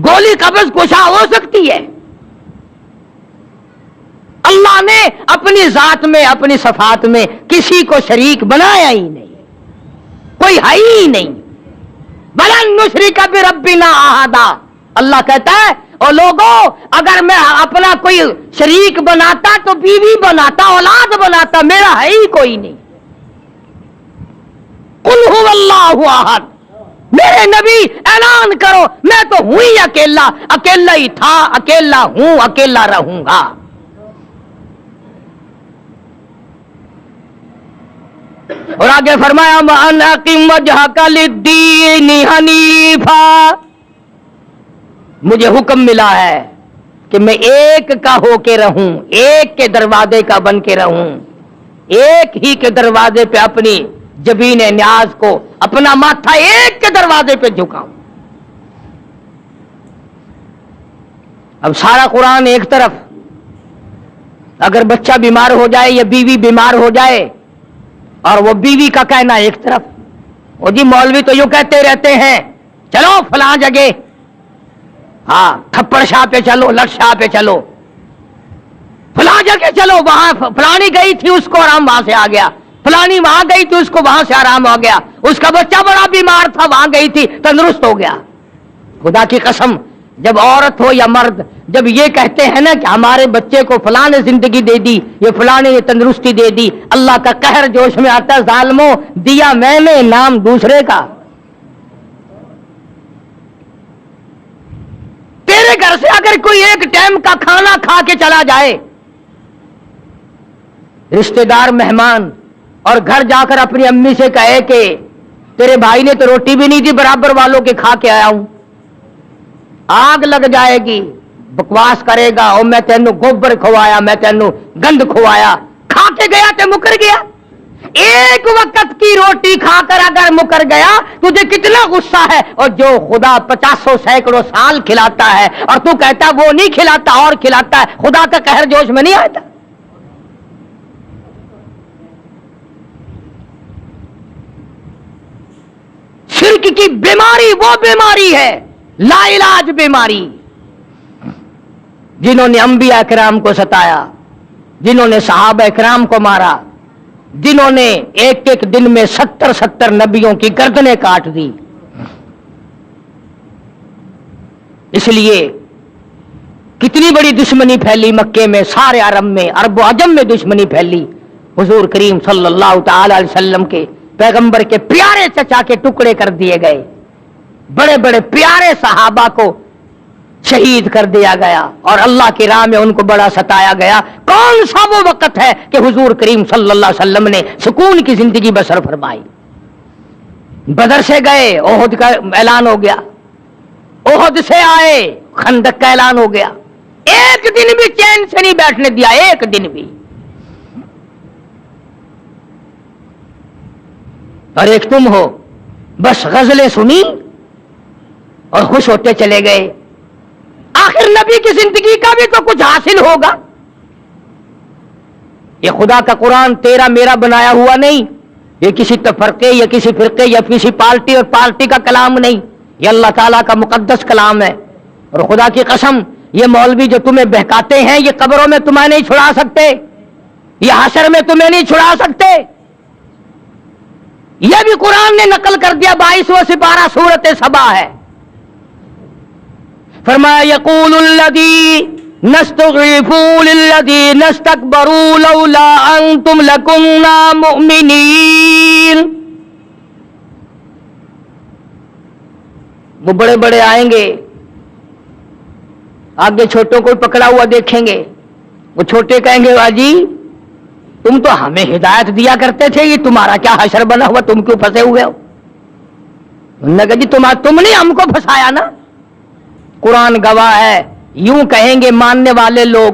گولی قبض کشا ہو سکتی ہے، اللہ نے اپنی ذات میں اپنی صفات میں کسی کو شریک بنایا ہی نہیں، کوئی ہے ہی نہیں۔ بلن نشرک بربنا احدا، اللہ کہتا ہے اور لوگوں اگر میں اپنا کوئی شریک بناتا تو بیوی بناتا، اولاد بناتا، میرا ہے ہی کوئی نہیں۔ قل هو اللہ احد، میرے نبی اعلان کرو میں تو ہوں ہی اکیلا، اکیلا ہی تھا، اکیلا ہوں، اکیلا رہوں گا۔ اور آگے فرمایا وَأَنْ أَقِمْ وَجْهَكَ لِلدِّينِ حَنِيفًا، مجھے حکم ملا ہے کہ میں ایک کا ہو کے رہوں، ایک کے دروازے کا بن کے رہوں، ایک ہی کے دروازے پہ اپنی جبین نیاز کو، اپنا ماتھا ایک کے دروازے پہ جھکاؤں۔ اب سارا قرآن ایک طرف، اگر بچہ بیمار ہو جائے یا بیوی بیمار ہو جائے اور وہ بیوی کا کہنا ایک طرف، وہ جی مولوی تو یوں کہتے رہتے ہیں چلو فلاں جگہ، ہاں تھپڑ شاہ پہ چلو، لٹ شاہ پہ چلو، فلاں جگہ چلو، وہاں فلانی گئی تھی اس کو آرام وہاں سے آ گیا، فلانی وہاں گئی تھی اس کو وہاں سے آرام ہو گیا، اس کا بچہ بڑا بیمار تھا وہاں گئی تھی تندرست ہو گیا۔ خدا کی قسم، جب عورت ہو یا مرد جب یہ کہتے ہیں نا کہ ہمارے بچے کو فلاں نے زندگی دے دی، یہ فلاں نے تندرستی دے دی، اللہ کا قہر جوش میں آتا ہے، ظالموں دیا میں نے نام دوسرے کا۔ تیرے گھر سے اگر کوئی ایک ٹائم کا کھانا کھا کے چلا جائے، رشتہ دار مہمان، اور گھر جا کر اپنی امی سے کہے کہ تیرے بھائی نے تو روٹی بھی نہیں دی، برابر والوں کے کھا کے آیا ہوں، آگ لگ جائے گی، بکواس کرے گا، اور میں تینوں گوبر کھوایا، میں تینوں گند کھوایا، کھا کے گیا تے مکر گیا۔ ایک وقت کی روٹی کھا کر اگر مکر گیا تجھے کتنا غصہ ہے، اور جو خدا 50 سینکڑوں سال کھلاتا ہے اور تو کہتا وہ نہیں کھلاتا اور کھلاتا ہے، خدا کا قہر جوش میں نہیں آتا؟ شرک کی بیماری وہ بیماری ہے، لا علاج بیماری، جنہوں نے انبیاء اکرام کو ستایا، جنہوں نے صحابہ اکرام کو مارا، جنہوں نے ایک ایک دن میں 70 نبیوں کی گردنیں کاٹ دی۔ اس لیے کتنی بڑی دشمنی پھیلی مکے میں، سارے عرب میں، عرب و عجم میں دشمنی پھیلی۔ حضور کریم صلی اللہ تعالی علیہ وسلم کے پیغمبر کے پیارے چچا کے ٹکڑے کر دیے گئے، بڑے بڑے پیارے صحابہ کو شہید کر دیا گیا، اور اللہ کی راہ میں ان کو بڑا ستایا گیا۔ کون سا وہ وقت ہے کہ حضور کریم صلی اللہ علیہ وسلم نے سکون کی زندگی بسر فرمائی؟ بدر سے گئے، احد کا اعلان ہو گیا، احد سے آئے، خندق کا اعلان ہو گیا، ایک دن بھی چین سے نہیں بیٹھنے دیا، ایک دن بھی۔ اور ایک تم ہو، بس غزلیں سنی اور خوش ہوتے چلے گئے۔ آخر نبی کی زندگی کا بھی تو کچھ حاصل ہوگا۔ یہ خدا کا قرآن تیرا میرا بنایا ہوا نہیں، یہ کسی تفرقے یا کسی فرقے یا کسی پارٹی اور پارٹی کا کلام نہیں، یہ اللہ تعالیٰ کا مقدس کلام ہے۔ اور خدا کی قسم، یہ مولوی جو تمہیں بہکاتے ہیں یہ قبروں میں تمہیں نہیں چھڑا سکتے، یہ حشر میں تمہیں نہیں چھڑا سکتے۔ یہ بھی قرآن نے نقل کر دیا، 22واں سپارہ سورۃ سبا ہے۔ فرمایا یقول الذین استضعفوا للذین استکبروا لولا انتم لکنا مؤمنین، وہ بڑے بڑے آئیں گے، آگے چھوٹوں کو پکڑا ہوا دیکھیں گے، وہ چھوٹے کہیں گے واجی تم تو ہمیں ہدایت دیا کرتے تھے، یہ تمہارا کیا حشر بنا ہوا، تم کیوں پھنسے ہوئے ہو؟ انہوں نے کہا جی تم نے ہم کو پھنسایا نا۔ قرآن گواہ ہے، یوں کہیں گے ماننے والے لوگ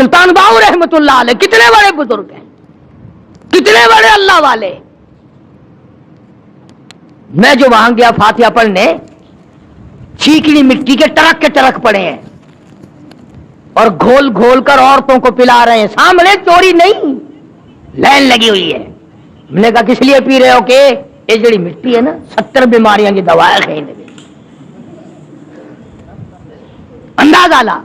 سلطان باؤ رحمت اللہ علیہ کتنے بڑے بزرگ ہیں، کتنے بڑے اللہ والے. میں جو وہاں گیا فاتحہ پڑھنے، چیکنی مٹی کے ٹرک پڑے ہیں اور گھول گھول کر عورتوں کو پلا رہے ہیں، سامنے چوری نہیں، لائن لگی ہوئی ہے. میں نے کہا کس لیے پی رہے ہو؟ کہ یہ جڑی مٹی ہے نا 70 بیماریاں کی دوا ہے کہیں نہیں. اندازہ لا.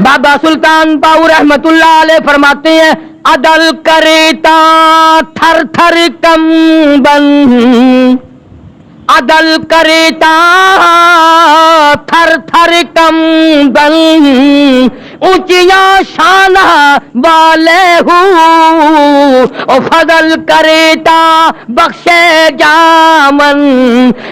بابا سلطان باؤ رحمت اللہ علیہ فرماتے ہیں عدل کریتا تھر تھر کمبن، عدل کریتا تھر تھر کمبن، اونچیاں شان والے ہوں او فضل کریتا بخشے جامن،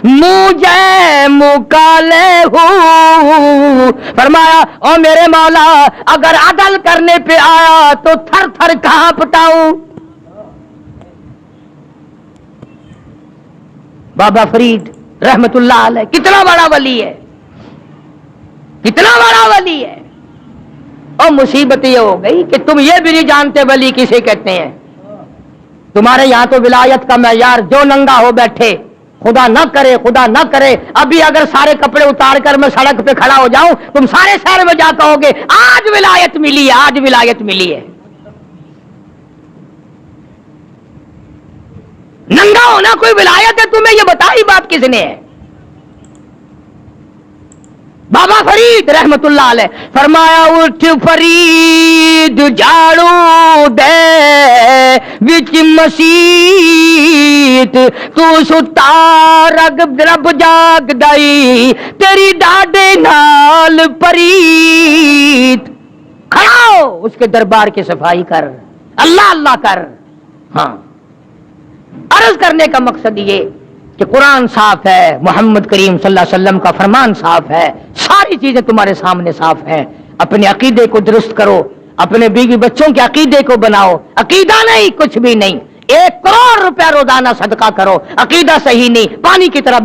مجھے مکالے ہوں. فرمایا او میرے مولا اگر عدل کرنے پہ آیا تو تھر تھر کہاں پٹاؤں. بابا فرید رحمت اللہ علیہ کتنا بڑا ولی ہے، کتنا بڑا ولی ہے. اور مصیبت یہ ہو گئی کہ تم یہ بھی نہیں جانتے ولی کسے کہتے ہیں. تمہارے یہاں تو ولایت کا معیار جو ننگا ہو بیٹھے، خدا نہ کرے خدا نہ کرے ابھی اگر سارے کپڑے اتار کر میں سڑک پہ کھڑا ہو جاؤں تم سارے شہر میں جا کہو گے آج ولایت ملی ہے، آج ولایت ملی ہے. ننگا ہونا کوئی ولایت ہے؟ تمہیں یہ بتائی بات کس نے ہے؟ بابا فرید رحمت اللہ علیہ فرمایا اٹھ فرید جھاڑو دے وچ مسیت، تو ستا رب جاگ دائی تیری ڈاڈے نال پریت. کھڑا ہو اس کے دربار کی صفائی کر، اللہ اللہ کر. ہاں عرض کرنے کا مقصد یہ کہ قرآن صاف ہے، محمد کریم صلی اللہ علیہ وسلم کا فرمان صاف ہے، ساری چیزیں تمہارے سامنے صاف ہیں. اپنے عقیدے کو درست کرو، اپنے بیوی بچوں کے عقیدے کو بناؤ. عقیدہ نہیں کچھ بھی نہیں. 1 کروڑ روپیہ روزانہ صدقہ کرو، عقیدہ صحیح نہیں پانی کی طرح